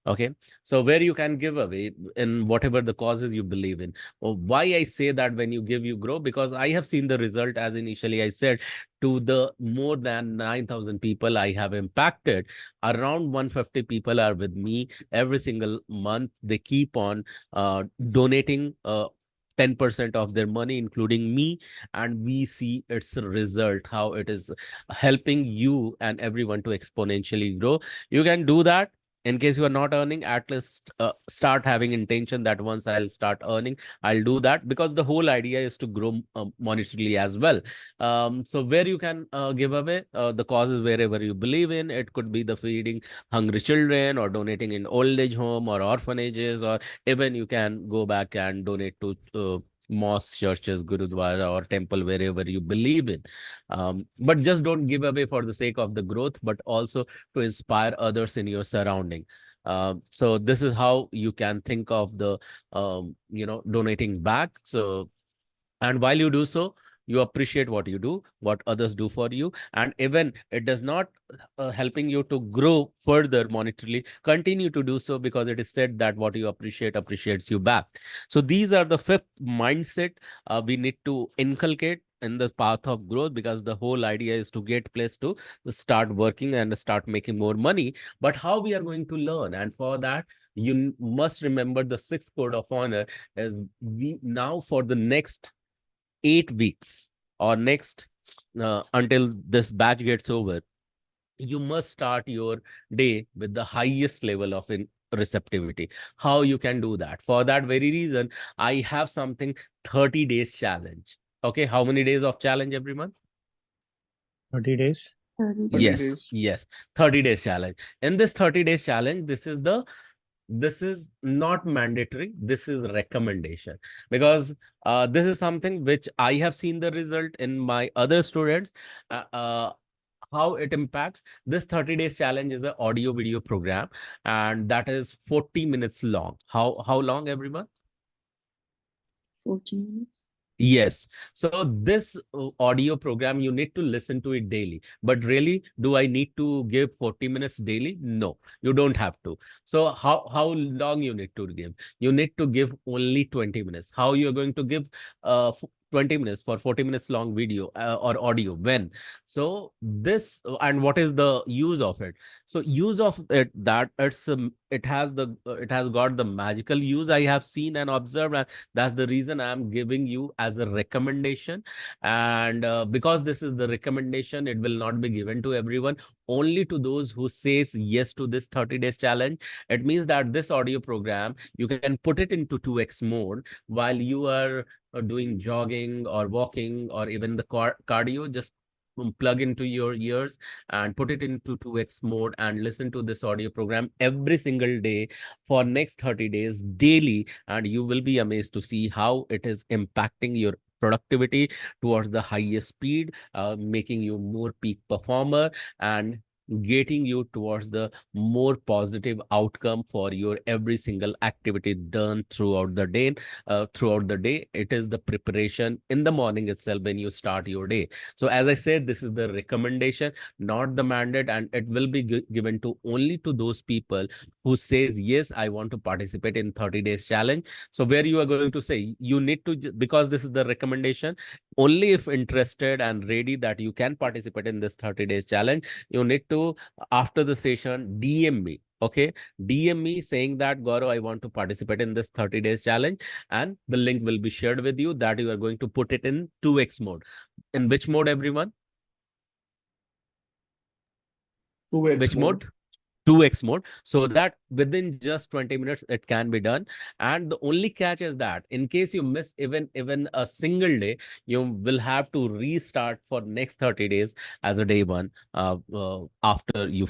Okay, so where you can give away in whatever the causes you believe in. Why I say that when you give, you grow? Because I have seen the result, as initially I said, to the more than 9,000 people I have impacted. Around 150 people are with me every single month. They keep on donating 10% of their money, including me, and we see its result, how it is helping you and everyone to exponentially grow. You can do that. In case you are not earning, at least start having intention that once I'll start earning, I'll do that, because the whole idea is to grow monetarily as well. So where you can give away the causes wherever you believe in. It could be the feeding hungry children, or donating in old age home or orphanages, or even you can go back and donate to mosques, churches, gurudwara, or temple, wherever you believe in. But just don't give away for the sake of the growth, but also to inspire others in your surrounding. So this is how you can think of the donating back. So, and while you do so, you appreciate what you do, what others do for you, and even it does not helping you to grow further monetarily, continue to do so, because it is said that what you appreciate appreciates you back. So these are the fifth mindset we need to inculcate in the path of growth, because the whole idea is to get place to start working and start making more money. But how we are going to learn? And for that, you must remember the sixth code of honor. As we now, for the next 8 weeks, or next until this batch gets over, you must start your day with the highest level of receptivity. How you can do that? For that very reason, I have something, 30 days challenge. Okay, how many days of challenge every month? 30 days. 30 30 Yes, days. yes, 30 days challenge. In this 30 days challenge, this is not mandatory, this is recommendation, because this is something which I have seen the result in my other students. how it impacts. This 30 days challenge is an audio video program, and that is 40 minutes long. How long, everyone? 14 minutes. Yes. So this audio program, you need to listen to it daily. But really, do I need to give 40 minutes daily? No, you don't have to. So how long you need to give? You need to give only 20 minutes. How you're going to give 20 minutes for 40 minutes long video or audio? When? So this, and what is the use of it? So use of it, that it has it has got the magical use I have seen and observed, and that's the reason I'm giving you as a recommendation. And because this is the recommendation, it will not be given to everyone, only to those who says yes to this 30 days challenge. It means that this audio program, you can put it into 2x mode while you are doing jogging or walking or even the cardio. Just plug into your ears and put it into 2x mode and listen to this audio program every single day for next 30 days daily, and you will be amazed to see how it is impacting your productivity towards the highest speed, making you more peak performer and getting you towards the more positive outcome for your every single activity done throughout the day. It is the preparation in the morning itself when you start your day. So as I said, this is the recommendation, not the mandate, and it will be given to only to those people who says, yes, I want to participate in 30 days challenge. So where you are going to say, you need to, because this is the recommendation, only if interested and ready that you can participate in this 30 days challenge, you need to, after the session, DM me. Okay, DM me saying that, Gaurav, I want to participate in this 30 days challenge, and the link will be shared with you that you are going to put it in 2x mode. In which mode, everyone? 2x Which mode. mode? 2x mode, so that within just 20 minutes it can be done. And the only catch is that in case you miss even a single day, you will have to restart for next 30 days as a day one, after you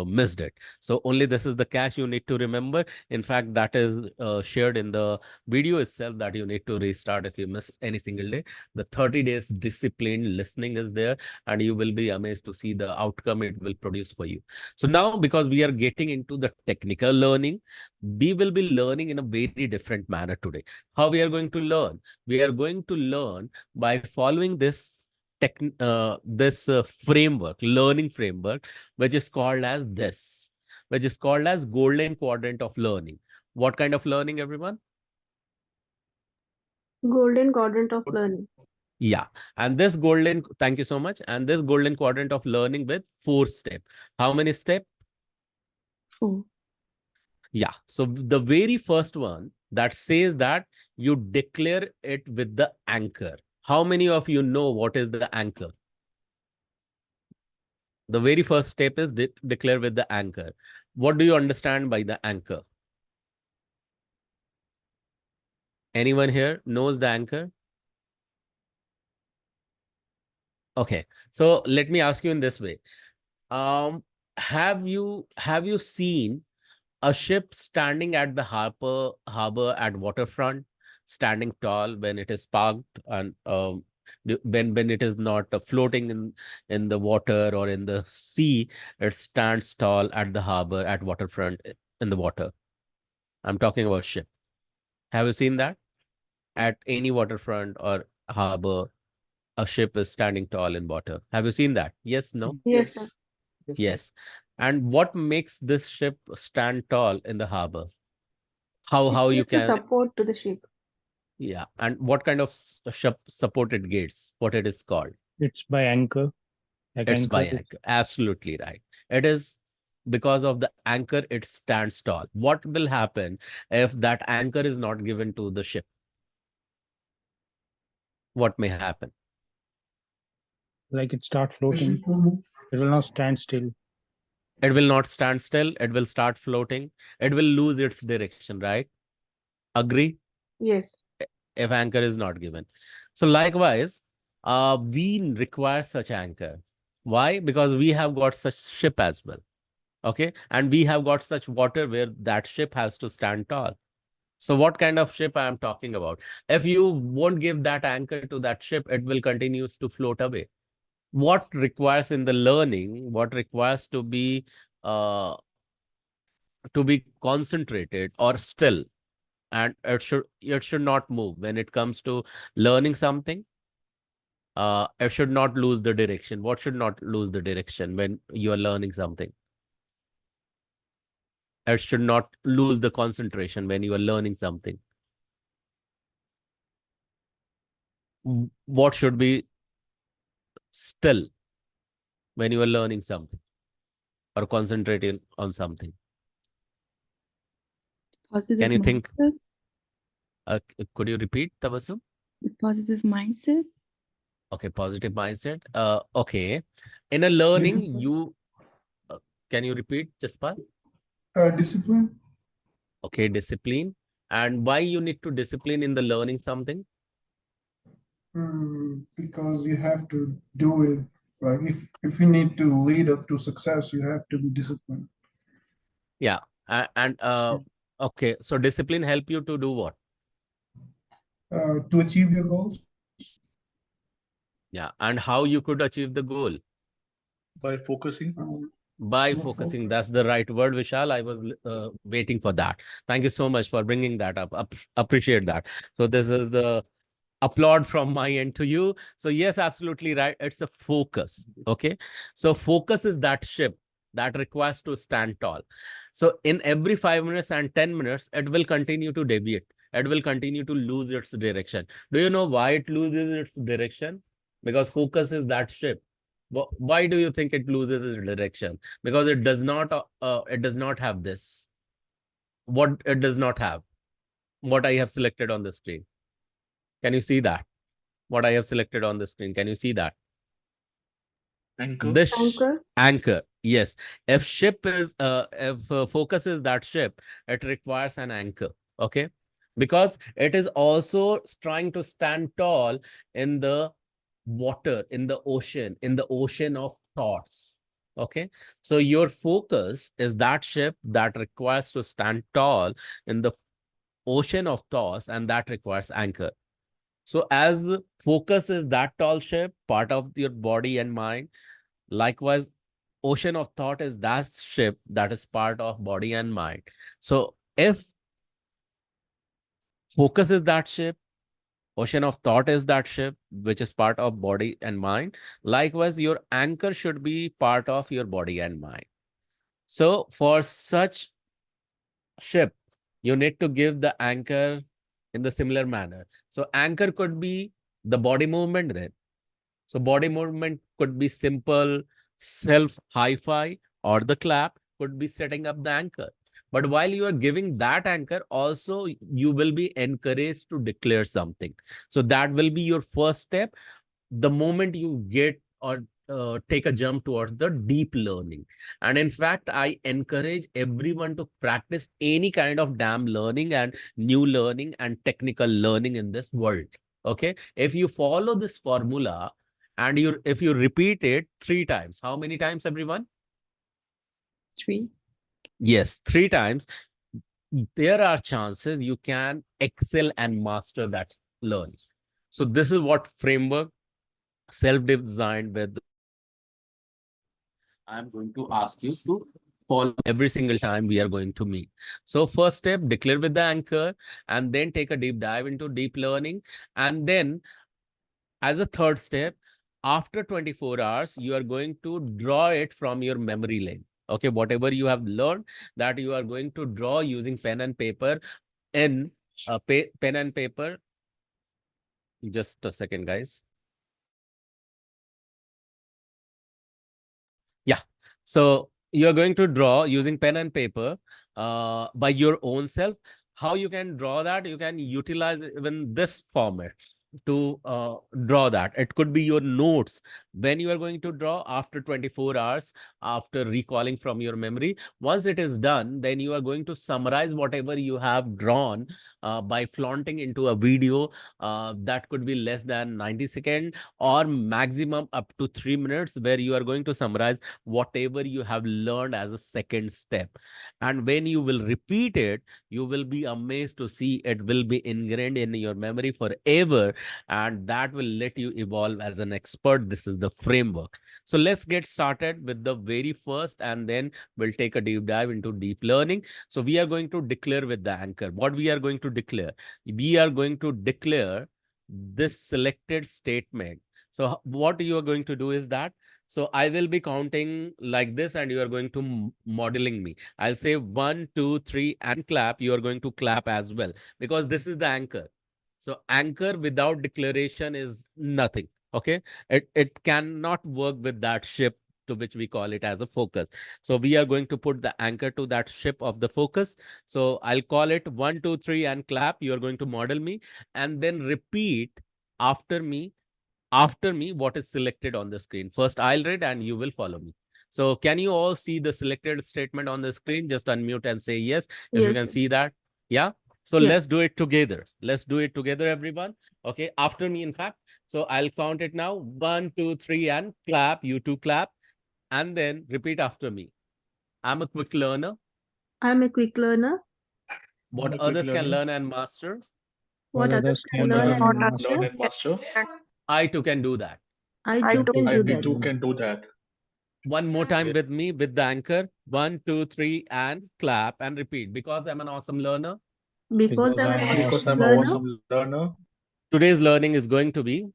missed it. So only this is the catch you need to remember. In fact, that is shared in the video itself, that you need to restart if you miss any single day. The 30 days disciplined listening is there, and you will be amazed to see the outcome it will produce for you. So now, because we are getting into the technical learning, we will be learning in a very different manner today. How we are going to learn? We are going to learn by following this framework, learning framework, which is called as golden quadrant of learning. What kind of learning, everyone? Golden quadrant of learning. Yeah. And thank you so much. And this golden quadrant of learning with 4 steps. How many steps? 4. Yeah. So the very first one that says that you declare it with the anchor. How many of you know what is the anchor? The very first step is declare with the anchor. What do you understand by the anchor? Anyone here knows the anchor? Okay. So let me ask you in this way. Um, have you seen a ship standing at the harbor at waterfront, standing tall when it is parked, and when it is not floating in the water or in the sea, it stands tall at the harbor at waterfront in the water. I'm talking about ship. Have you seen that? At any waterfront or harbor, a ship is standing tall in water. Have you seen that? Yes, no? Yes, sir. Yes, sir. Yes. And what makes this ship stand tall in the harbor? How It you gives the can? support to the ship. Yeah. And what kind of supported gates? What it is called? It's by anchor. Like It's by anchor. anchor. Absolutely right. It is because of the anchor, it stands tall. What will happen if that anchor is not given to the ship? What may happen? Like it start floating. It will not stand still. It will not stand still. It will start floating. It will lose its direction, right? Agree? Yes. If anchor is not given. So likewise, we require such anchor. Why? Because we have got such ship as well. Okay. And we have got such water where that ship has to stand tall. So what kind of ship I am talking about? If you won't give that anchor to that ship, it will continues to float away. what requires in the learning, what requires to be concentrated or still, and it should not move when it comes to learning something. It should not lose the direction. What should not lose the direction when you are learning something? It should not lose the concentration when you are learning something. What should be still when you are learning something or concentrating on something? Positive Can you think? mindset. Could you repeat, Tabassum? The positive mindset. Okay, positive mindset. Okay. In a learning, Discipline. Can you repeat, Jaspal? Discipline. Okay, discipline. And why you need to discipline in the learning something? Because you have to do it. Like if you need to lead up to success, you have to be disciplined. Yeah. Okay, so discipline help you to do what? To achieve your goals. Yeah. And how you could achieve the goal? By focusing. By focusing. That's the right word, Vishal. I was waiting for that. Thank you so much for bringing that up. Appreciate that. So this is the applaud from my end to you. So yes, absolutely right. It's a focus. Okay. So focus is that ship that requires to stand tall. So in every 5 minutes and 10 minutes, it will continue to deviate. It will continue to lose its direction. Do you know why it loses its direction? Because focus is that ship. Why do you think it loses its direction? Because it does not have this. What it does not have? What I have selected on the screen. Can you see that? What I have selected on the screen. Can you see that? Anchor. This anchor. Yes. If focus is that ship, it requires an anchor. Okay. Because it is also trying to stand tall in the water, in the ocean of thoughts. Okay. So your focus is that ship that requires to stand tall in the ocean of thoughts, and that requires anchor. So as focus is that tall ship, part of your body and mind, likewise, ocean of thought is that ship that is part of body and mind. So if focus is that ship, ocean of thought is that ship, which is part of body and mind, likewise, your anchor should be part of your body and mind. So for such ship, you need to give the anchor in the similar manner. So anchor could be the body movement then. So body movement could be simple, self hi-fi, or the clap could be setting up the anchor. But while you are giving that anchor, also you will be encouraged to declare something. So that will be your first step. The moment you get or take a jump towards the deep learning. And in fact, I encourage everyone to practice any kind of damn learning and new learning and technical learning in this world. Okay. If you follow this formula and if you repeat it 3 times, how many times, everyone? 3. Yes, 3 times. There are chances you can excel and master that learning. So this is what framework self-designed with I'm going to ask you to follow every single time we are going to meet. So first step, declare with the anchor, and then take a deep dive into deep learning. And then as a third step, after 24 hours, you are going to draw it from your memory lane. Okay, whatever you have learned, that you are going to draw using pen and paper in pen and paper. Just a second, guys. Yeah. So you're going to draw using pen and paper by your own self. How you can draw that? You can utilize even this format to draw that. It could be your notes when you are going to draw after 24 hours, after recalling from your memory. Once it is done, then you are going to summarize whatever you have drawn by flaunting into a video that could be less than 90 seconds or maximum up to 3 minutes, where you are going to summarize whatever you have learned as a second step. And when you will repeat it, you will be amazed to see it will be ingrained in your memory forever, and that will let you evolve as an expert. This is the framework. So let's get started with the very first, and then we'll take a deep dive into deep learning. So we are going to declare with the anchor. What we are going to declare? We are going to declare this selected statement. So what you are going to do is that, so I will be counting like this, and you are going to modeling me. I'll say 1, 2, 3, and clap. You are going to clap as well, because this is the anchor. So anchor without declaration is nothing. Okay, it cannot work with that ship, to which we call it as a focus. So we are going to put the anchor to that ship of the focus. So I'll call it 1, 2, 3, and clap. You are going to model me, and then repeat after me what is selected on the screen. First, I'll read and you will follow me. So can you all see the selected statement on the screen? Just unmute and say yes, if you can Yes. see that. Yeah. So Yeah. let's do it together. Let's do it together, everyone. Okay. After me, in fact. So I'll count it now. 1, 2, 3, and clap. You two clap. And then repeat after me. I'm a quick learner. I'm a quick learner. What I'm a quick others can learner. learn and master, What others can What learn others and can master, learn and master, I too can do that. I too can do we that. too can do that. One more time with me with the anchor. 1, 2, 3, and clap and repeat. Because I'm an awesome learner. Because I'm an Because awesome I'm an learner, awesome learner, Today's learning is going to be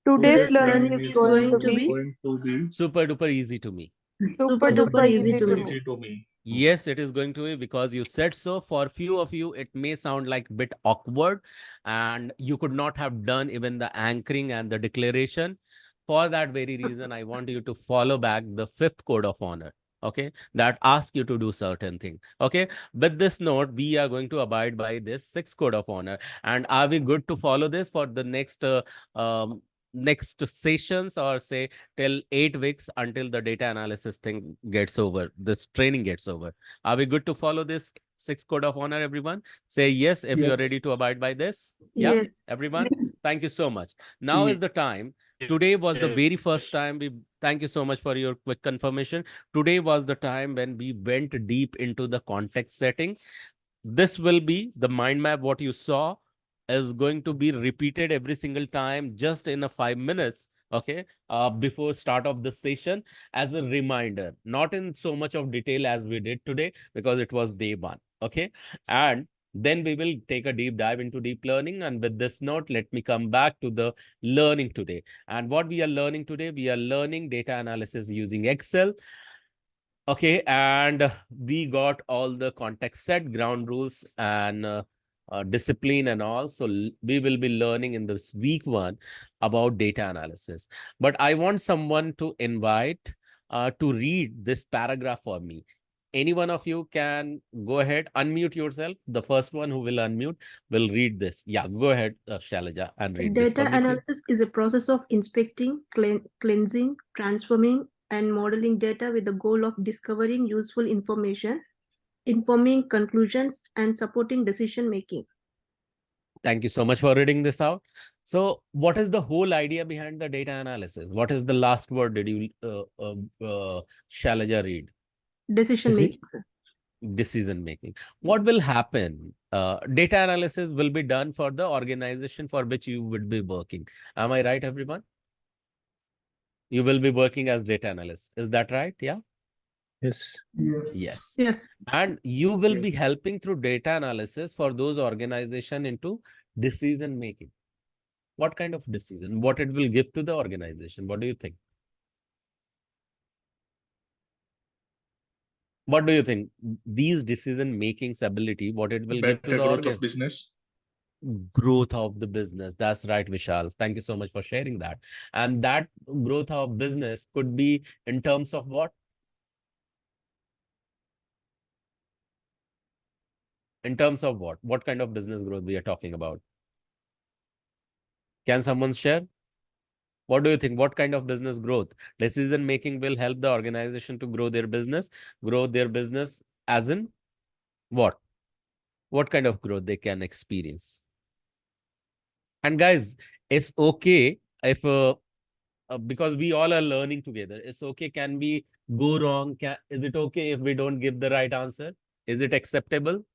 Today's today's learning learning is is going to going to be be going to be super duper easy to me. super super duper duper easy easy to to me. me. easy to me. Yes, it is going to be, because you said so. For few of you, it may sound like a bit awkward, and you could not have done even the anchoring and the declaration. For that very reason, I want you to follow back the 5th code of honor. Okay, that asks you to do certain thing. Okay, with this note, we are going to abide by this 6th code of honor. And are we good to follow this for the um, next sessions, or say till 8 weeks, until the data analysis thing gets over, this training gets over? Are we good to follow this 6th code of honor, everyone? Say yes if you are ready to abide by this. Yeah, Yes. everyone. Thank you so much. Now is the time. Today was the very first time we, thank you so much for your quick confirmation. Today was the time when we went deep into the context setting. This will be the mind map. What you saw is going to be repeated every single time, just in a 5 minutes. Okay, before start of the session, as a reminder, not in so much of detail as we did today, because it was day one. Okay, and then we will take a deep dive into deep learning. And with this note, let me come back to the learning today. And what we are learning today, we are learning data analysis using Excel. Okay, and we got all the context set, ground rules, and discipline and all. So we will be learning in this week one about data analysis. But I want someone to invite to read this paragraph for me. Any one of you can go ahead, unmute yourself. The first one who will unmute will read this. Yeah, go ahead, Shailaja, and read this for Data me, please. analysis is a process of inspecting, cleansing, transforming, and modeling data with the goal of discovering useful information, informing conclusions, and supporting decision making. Thank you so much for reading this out. So, what is the whole idea behind the data analysis? What is the last word did you, Shalaja, read? Decision making, sir. Decision making. What will happen? Data analysis will be done for the organization for which you would be working. Am I right, everyone? You will be working as data analyst. Is that right? Yeah. Yes. Yes. Yes. And you will be helping through data analysis for those organization into decision making. What kind of decision? What it will give to the organization? What do you think? What do you think? These decision making's ability, what it will give to Better the growth of business. growth of the business. That's right, Vishal. Thank you so much for sharing that. And that growth of business could be in terms of what? In terms of what? What kind of business growth we are talking about? Can someone share? What do you think? What kind of business growth? Decision making will help the organization to grow their business. Grow their business as in what? What kind of growth they can experience? And guys, it's okay if because we all are learning together. It's okay. Can we go wrong? Is it okay if we don't give the right answer? Is it acceptable?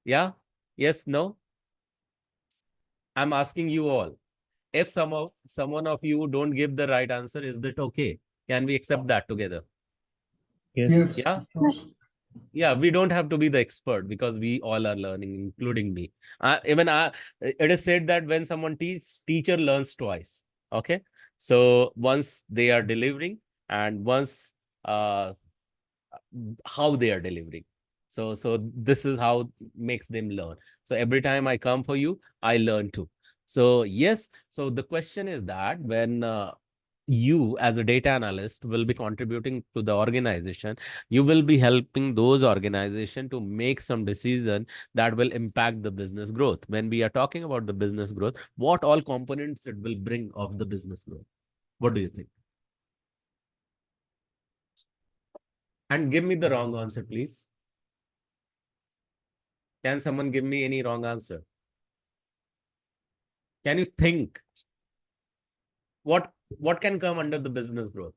Yeah? Yes? No? I'm asking you all. If someone of you don't give the right answer, is that okay? Can we accept that together? Yes. Yeah. of course. Yeah, we don't have to be the expert because we all are learning, including me. Even it is said that when someone teacher learns twice. Okay, so once they are delivering and once uh, how they are delivering. So this is how makes them learn. So every time I come for you, I learn too. So yes, so the question is that when you as a data analyst will be contributing to the organization, you will be helping those organization to make some decision that will impact the business growth. When we are talking about the business growth, what all components it will bring of the business growth? What do you think? And give me the wrong answer, please. Can someone give me any wrong answer? Can you think what can come under the business growth?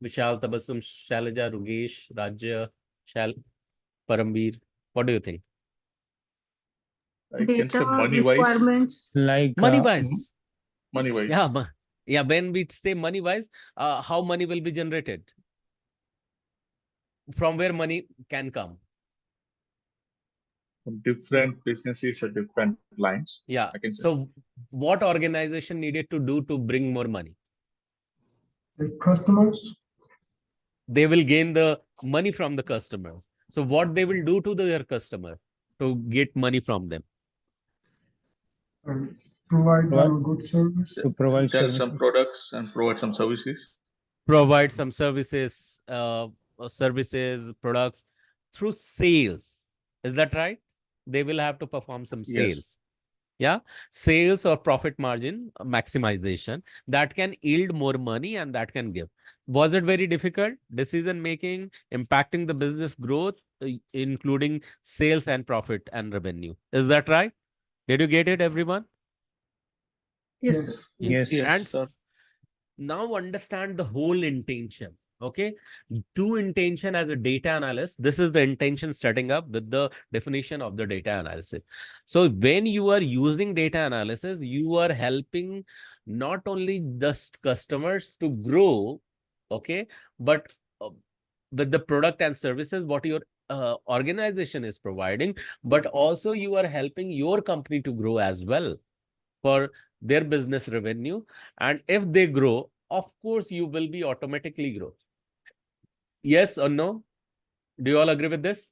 Vishal, Tabassum, Shailaja, Rugesh, Rajya, Parambir. What do you think? I can say Data money wise. requirements. Like Money wise. Money wise. Yeah, yeah. When we say money wise, how money will be generated? From where money can come? From different businesses or different lines. Yeah. I can say. So what organization needed to do to bring more money? The customers, They will gain the money from the customer. So what they will do to their customer to get money from them? provide Provide- them good service. to provide Sell some services. products and provide some services. Provide some services, products through sales. Is that right? They will have to perform some Yes. sales. Yeah, sales or profit margin maximization that can yield more money and that can give. Was it very difficult? Decision making, impacting the business growth, including sales and profit and revenue. Is that right? Did you get it, everyone? Yes, sir. Yes. Yes. And Sir. now understand the whole intention. Okay, do intention as a data analyst. This is the intention setting up with the definition of the data analysis. So when you are using data analysis, you are helping not only just customers to grow, okay, but with the product and services what your organization is providing, but also you are helping your company to grow as well for their business revenue. And if they grow, of course, you will be automatically grow. Yes or no? Do you all agree with this?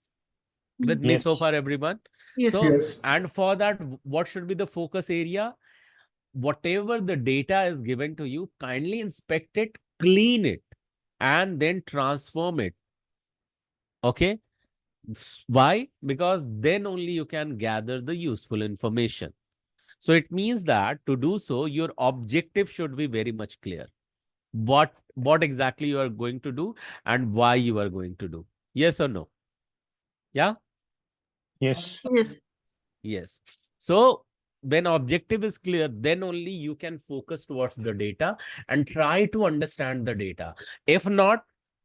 With me so Yes. far, everyone? Yes. So, Yes. and for that, what should be the focus area? Whatever the data is given to you, kindly inspect it, clean it, and then transform it. Okay? Why? Because then only you can gather the useful information. So it means that to do so, your objective should be very much clear. What exactly you are going to do and why you are going to do. Yes or no? Yeah? Yes. Yes. Yes. So when objective is clear, then only you can focus towards the data and try to understand the data. If not,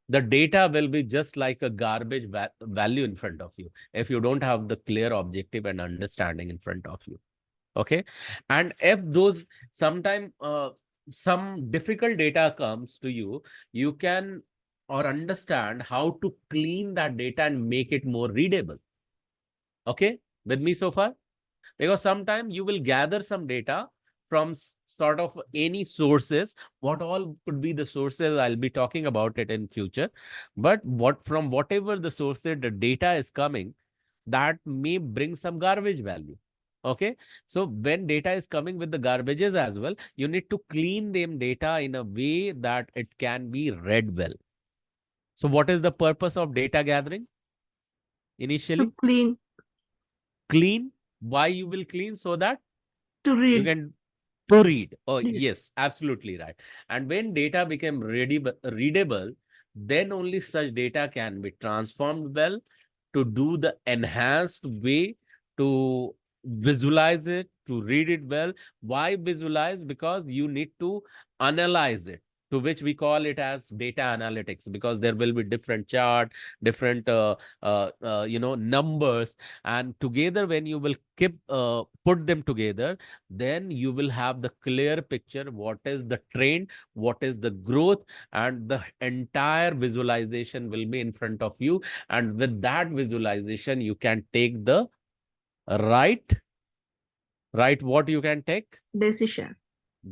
the data will be just like a garbage value in front of you if you don't have the clear objective and understanding in front of you. Okay. And if those sometime some difficult data comes to you, you can or understand how to clean that data and make it more readable. Okay, with me so far? Because sometimes you will gather some data from sort of any sources. What all could be the sources? I'll be talking about it in future. But what from whatever the sources the data is coming, that may bring some garbage value. Okay, so when data is coming with the garbages as well, you need to clean them data in a way that it can be read well. So what is the purpose of data gathering initially? To clean, Clean. Why you will clean? So that to you read. can to read. Oh, Yes. yes, absolutely right. And when data became readable, then only such data can be transformed well to do the enhanced way to visualize it, to read it well. Why visualize? Because you need to analyze it. to which we call it as data analytics, because there will be different chart, different numbers, and together when you will put them together, then you will have the clear picture what is the trend, what is the growth, and the entire visualization will be in front of you. And with that visualization you can take the right what you can take Decision.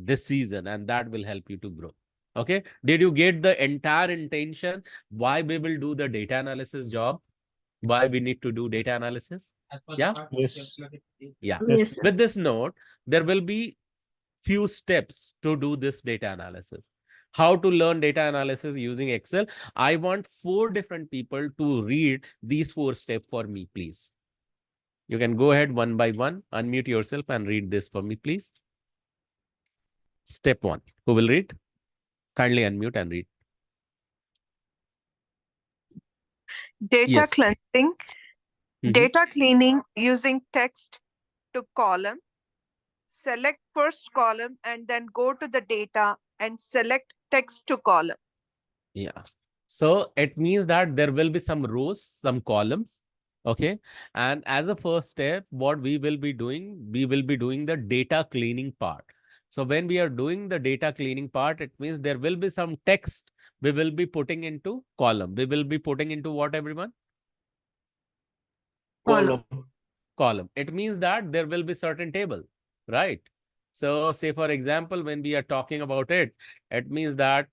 decision, and that will help you to grow. Okay, did you get the entire intention why we will do the data analysis job, why we need to do data analysis? Yeah. Yes. Yeah. Yes, sir. With this note, there will be few steps to do this data analysis. How to learn data analysis using Excel? I want 4 different people to read these 4 steps for me, please. You can go ahead one by one, unmute yourself and read this for me, please. Step 1. Who will read? Kindly unmute and read. Data Yes. cleansing, data cleaning using text to column. Select first column and then go to the data and select text to column. Yeah. So it means that there will be some rows, some columns. Okay. And as a first step, what we will be doing the data cleaning part. So when we are doing the data cleaning part, it means there will be some text we will be putting into column. We will be putting into what, everyone? Column. Column. It means that there will be certain table, right? So say for example, when we are talking about it, it means that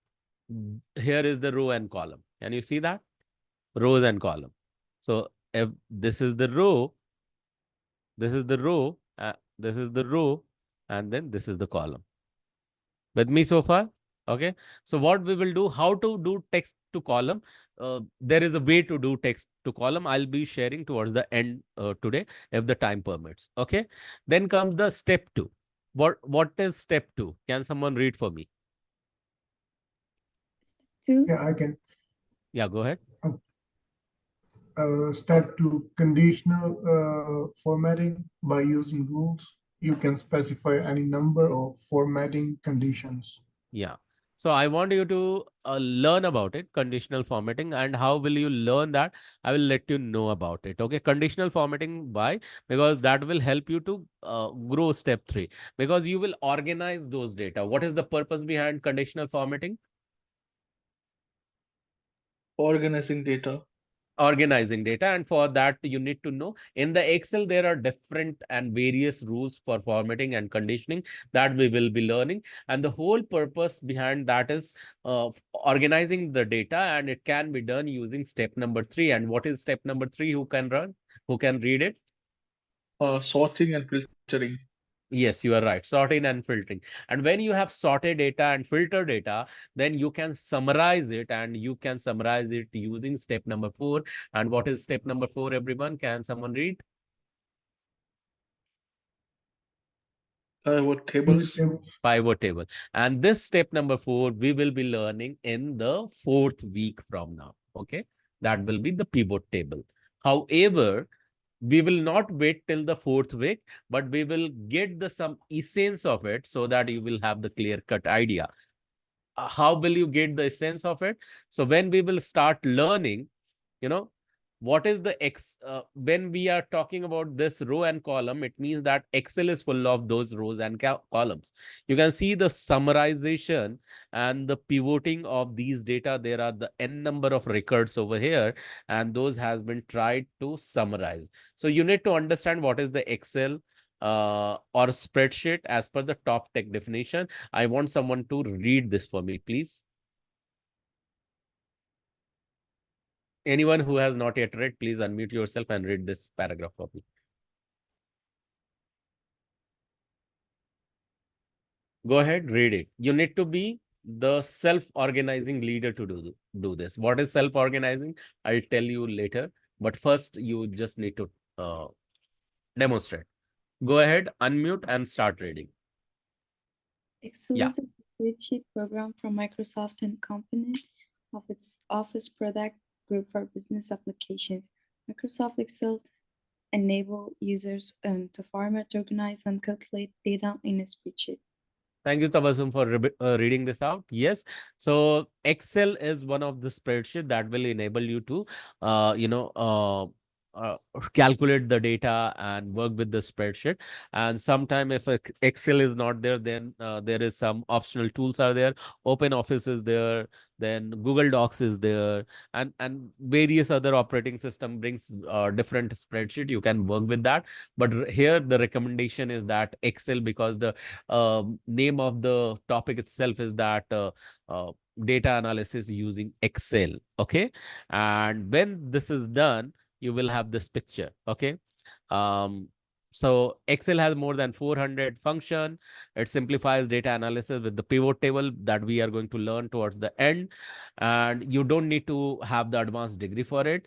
here is the row and column. Can you see that? Rows and column. So if this is the row, this is the row, this is the row, and then this is the column. With me so far? Okay. So what we will do, how to do text to column? There is a way to do text to column. I'll be sharing towards the end today, if the time permits. Okay. Then comes the step 2. What is step 2? Can someone read for me? Two. Yeah, I can. Yeah, go ahead. Step 2, conditional formatting. By using rules, you can specify any number of formatting conditions. Yeah. So I want you to learn about it, conditional formatting, and how will you learn that? I will let you know about it. Okay. Conditional formatting, why? Because that will help you to grow step 3, because you will organize those data. What is the purpose behind conditional formatting? Organizing data. Organizing data, and for that you need to know in the Excel there are different and various rules for formatting and conditioning that we will be learning, and the whole purpose behind that is organizing the data, and it can be done using step number 3. And what is step number 3? Who can read it? Sorting and filtering. Yes, you are right. Sorting and filtering. And when you have sorted data and filtered data, then you can summarize it, and you can summarize it using step number 4. And what is step number 4, everyone? Can someone read? What tables? Pivot table. And this step number 4, we will be learning in the 4th week from now. Okay. That will be the pivot table. However, we will not wait till the 4th week, but we will get the some essence of it so that you will have the clear cut idea. How will you get the essence of it? So when we will start learning, what is the when we are talking about this row and column, it means that Excel is full of those rows and columns. You can see the summarization and the pivoting of these data. There are the n number of records over here, and those has been tried to summarize. So you need to understand what is the Excel or spreadsheet as per the top tech definition. I want someone to read this for me, please. Anyone who has not yet read, please unmute yourself and read this paragraph for me. Go ahead, read it. You need to be the self-organizing leader to do this. What is self-organizing? I'll tell you later. But first, you just need to demonstrate. Go ahead, unmute and start reading. Excel Yeah. is a spreadsheet program from Microsoft and component of its Office product group for business applications. Microsoft Excel enable users to format, organize, and calculate data in a spreadsheet. Thank you, Tabassum, for reading this out. Yes. So Excel is one of the spreadsheet that will enable you to, uh, you know, uh, uh, calculate the data and work with the spreadsheet. And sometime if Excel is not there, then there is some optional tools are there. Open Office is there. Then Google Docs is there, and various other operating system brings different spreadsheet. You can work with that. But here the recommendation is that Excel, because the name of the topic itself is that uh, data analysis using Excel. Okay. And when this is done, you will have this picture. Okay. Um, so Excel has more than 400 function. It simplifies data analysis with the pivot table that we are going to learn towards the end. And you don't need to have the advanced degree for it.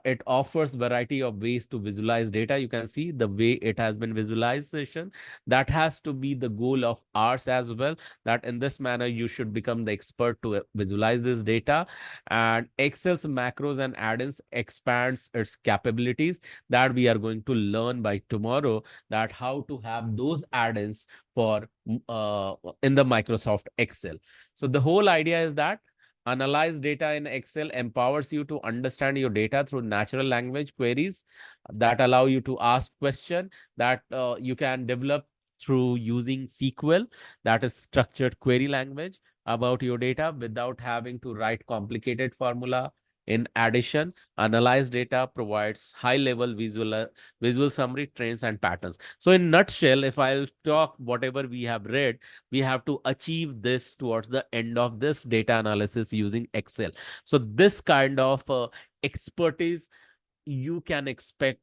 It offers variety of ways to visualize data. You can see the way it has been visualization. That has to be the goal of ours as well, that in this manner you should become the expert to visualize this data. And Excel's macros and add-ins expands its capabilities that we are going to learn by tomorrow, that how to have those add-ins for in the Microsoft Excel. So the whole idea is that analyze data in Excel empowers you to understand your data through natural language queries that allow you to ask question that you can develop through using SQL, that is structured query language, about your data without having to write complicated formula. In addition, analyzed data provides high-level visual summary, trends, and patterns. So in nutshell, if I'll talk whatever we have read, we have to achieve this towards the end of this data analysis using Excel. So this kind of expertise you can expect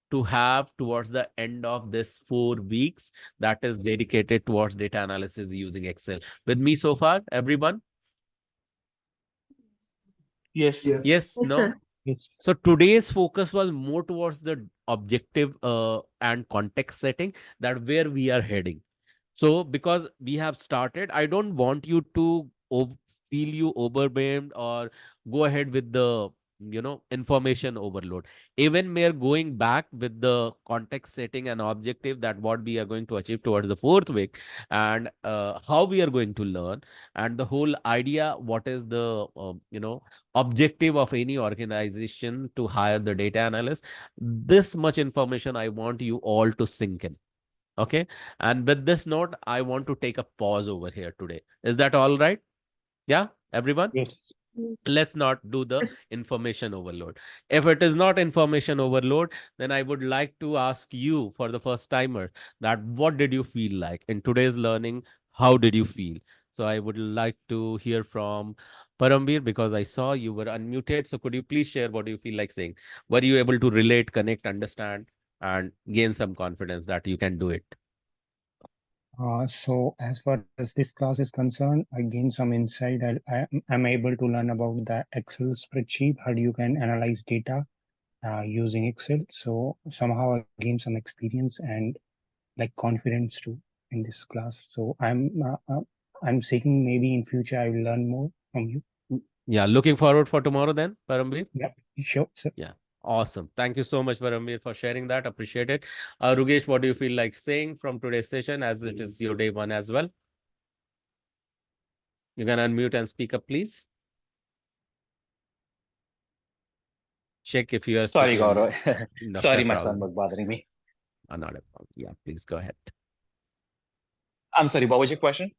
to have towards the end of this 4 weeks that is dedicated towards data analysis using Excel. With me so far, everyone? Yes. Yes, Yes, no? sir. Yes. So today's focus was more towards the objective and context setting, that where we are heading. So because we have started, I don't want you to feel you overwhelmed or go ahead with the information overload. Even we are going back with the context setting and objective, that what we are going to achieve towards the 4th week, and how we are going to learn, and the whole idea what is the objective of any organization to hire the data analyst. This much information I want you all to sink in. Okay. And with this note, I want to take a pause over here today. Is that all right? Yeah, everyone? Yes. Yes. Let's not do the Yes. information overload. If it is not information overload, then I would like to ask you, for the first timer, that what did you feel like in today's learning? How did you feel? So I would like to hear from Parambir, because I saw you were unmuted. So could you please share what you feel like saying? Were you able to relate, connect, understand, and gain some confidence that you can do it? So as far as this class is concerned, I gained some insight. I'm able to learn about the Excel spreadsheet, how you can analyze data using Excel. So somehow I gained some experience and like confidence too in this class. So I'm seeking, maybe in future I will learn more from you. Yeah, looking forward for tomorrow then, Parambir. Yep, sure, sir. Yeah. Awesome. Thank you so much, Parambir, for sharing that. Appreciate it. Rugesh, what do you feel like saying from today's session, as it is your day one as well? You can unmute and speak up, please. Check if you are Sorry, speaking on Gaurav. not Sorry, a my son problem. was bothering me. Not a problem. Yeah, please go ahead. I'm sorry, what was your question?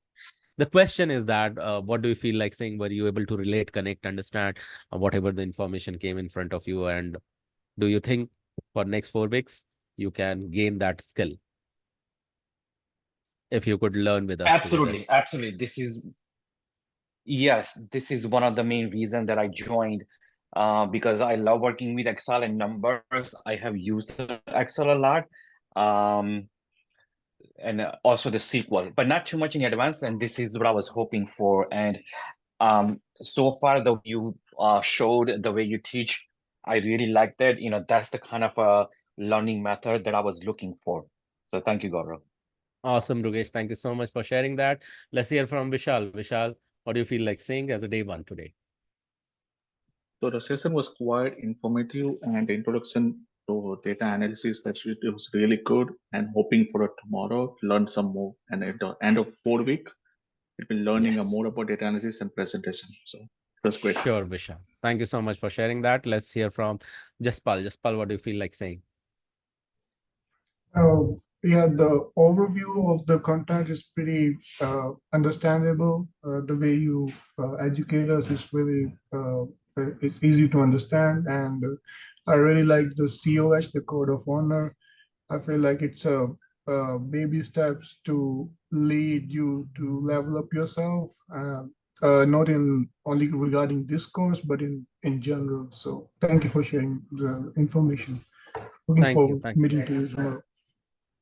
The question is that what do you feel like saying? Were you able to relate, connect, understand whatever the information came in front of you? And do you think for next 4 weeks you can gain that skill if you could learn with us together? Absolutely, absolutely. This is one of the main reasons that I joined, because I love working with Excel and numbers. I have used Excel a lot, and also the SQL, but not too much in advance. And this is what I was hoping for. And so far, the you showed the way you teach, I really like that. That's the kind of learning method that I was looking for. So thank you, Gaurav. Awesome, Rugesh. Thank you so much for sharing that. Let's hear from Vishal. Vishal, what do you feel like saying as a day one today? So the session was quite informative and the introduction So data analysis, that it was really good, and hoping for a tomorrow to learn some more. And at the end of 4 week, we'll be learning Yes. more about data analysis and presentation. So it was great. Sure, Vishal. Thank you so much for sharing that. Let's hear from Jaspal. Jaspal, what do you feel like saying? Yeah, the overview of the content is pretty understandable. The way you educate us is really it's easy to understand, and I really like the COH, the Code of Honor. I feel like it's a baby steps to lead you to level up yourself, not in only regarding this course, but in general. So thank you for sharing the information. Looking Thank you. forward to Thank you. meeting to you tomorrow.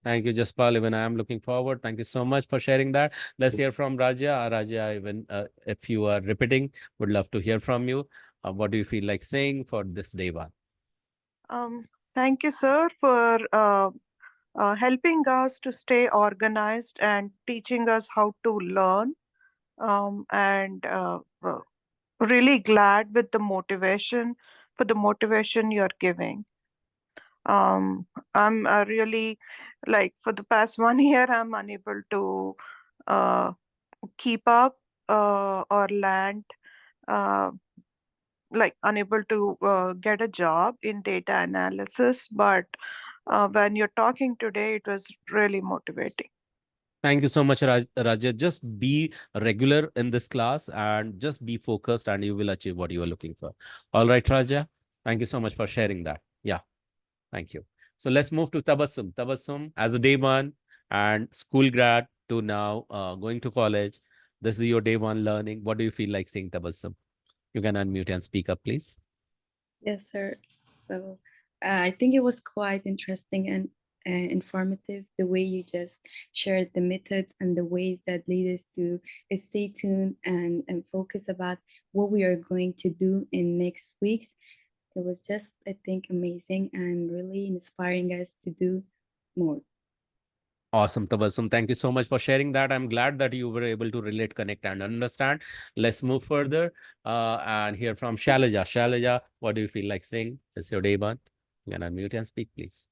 Thank you, Jaspal. Even I am looking forward. Thank you so much for sharing that. Let's hear from Raja. Raja, even if you are repeating, would love to hear from you. What do you feel like saying for this day one? Thank you, sir, for helping us to stay organized and teaching us how to learn. And really glad with the motivation for the motivation you're giving. I'm really like for the past 1 year, I'm unable to uh, keep up or land, uh, like unable to get a job in data analysis. But when you're talking today, it was really motivating. Thank you so much, Raja. Just be regular in this class and just be focused, and you will achieve what you are looking for. All right, Raja. Thank you so much for sharing that. Yeah, thank you. So let's move to Tabassum. Tabassum, as a day one and school grad to now going to college. This is your day one learning. What do you feel like saying, Tabassum? You can unmute and speak up, please. Yes, sir. So I think it was quite interesting and informative the way you just shared the methods and the ways that lead us to stay tuned and focus about what we are going to do in next weeks. It was just, I think, amazing and really inspiring us to do more. Awesome, Tabassum. Thank you so much for sharing that. I'm glad that you were able to relate, connect, and understand. Let's move further and hear from Shailaja. Shailaja, what do you feel like saying? It's your day one. You can unmute and speak, please.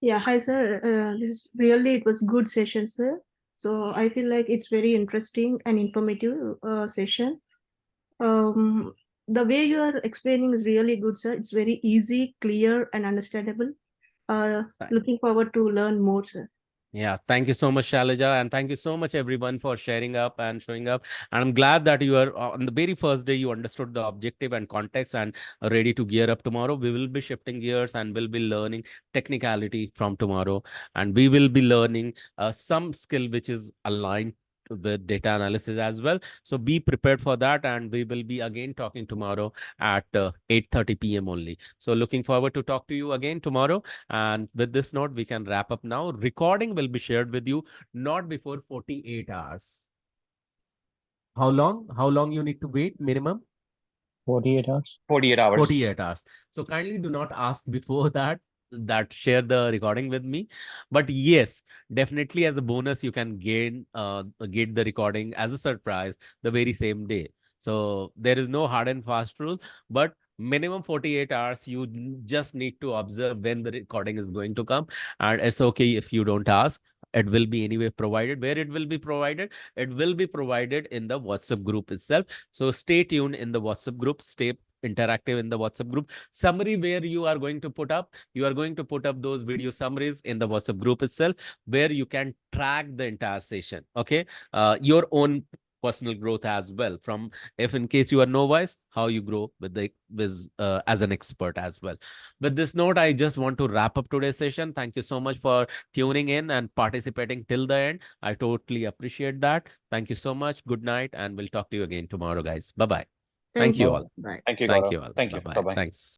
Yeah, hi sir. This is really it was good session, sir. So I feel like it's very interesting and informative session. The way you are explaining is really good, sir. It's very easy, clear, and understandable. Looking forward to learn more, sir. Yeah, thank you so much, Shailaja, and thank you so much, everyone, for sharing up and showing up. And I'm glad that you are on the very first day, you understood the objective and context and are ready to gear up tomorrow. We will be shifting gears and we'll be learning technicality from tomorrow. And we will be learning some skill which is aligned with data analysis as well. So be prepared for that. And we will be again talking tomorrow at 8:30 p.m. only. So looking forward to talk to you again tomorrow. And with this note, we can wrap up now. Recording will be shared with you not before 48 hours. How long? How long you need to wait minimum? 48 hours. 48 hours. 48 hours. So kindly do not ask before that share the recording with me. But yes, definitely as a bonus, you can get the recording as a surprise the very same day. So there is no hard and fast rule, but minimum 48 hours, you just need to observe when the recording is going to come. And it's okay if you don't ask. It will be anyway provided. Where it will be provided? It will be provided in the WhatsApp group itself. So stay tuned in the WhatsApp group. Stay interactive in the WhatsApp group. Summary where you are going to put up those video summaries in the WhatsApp group itself, where you can track the entire session. Okay, your own personal growth as well, from if in case you are novice, how you grow with as an expert as well. With this note, I just want to wrap up today's session. Thank you so much for tuning in and participating till the end. I totally appreciate that. Thank you so much. Good night, and we'll talk to you again tomorrow, guys. Bye bye. Thank you all. Bye. Thank you, Thank Gaurav. you all. Thank Bye you. bye. Bye-bye. Thanks.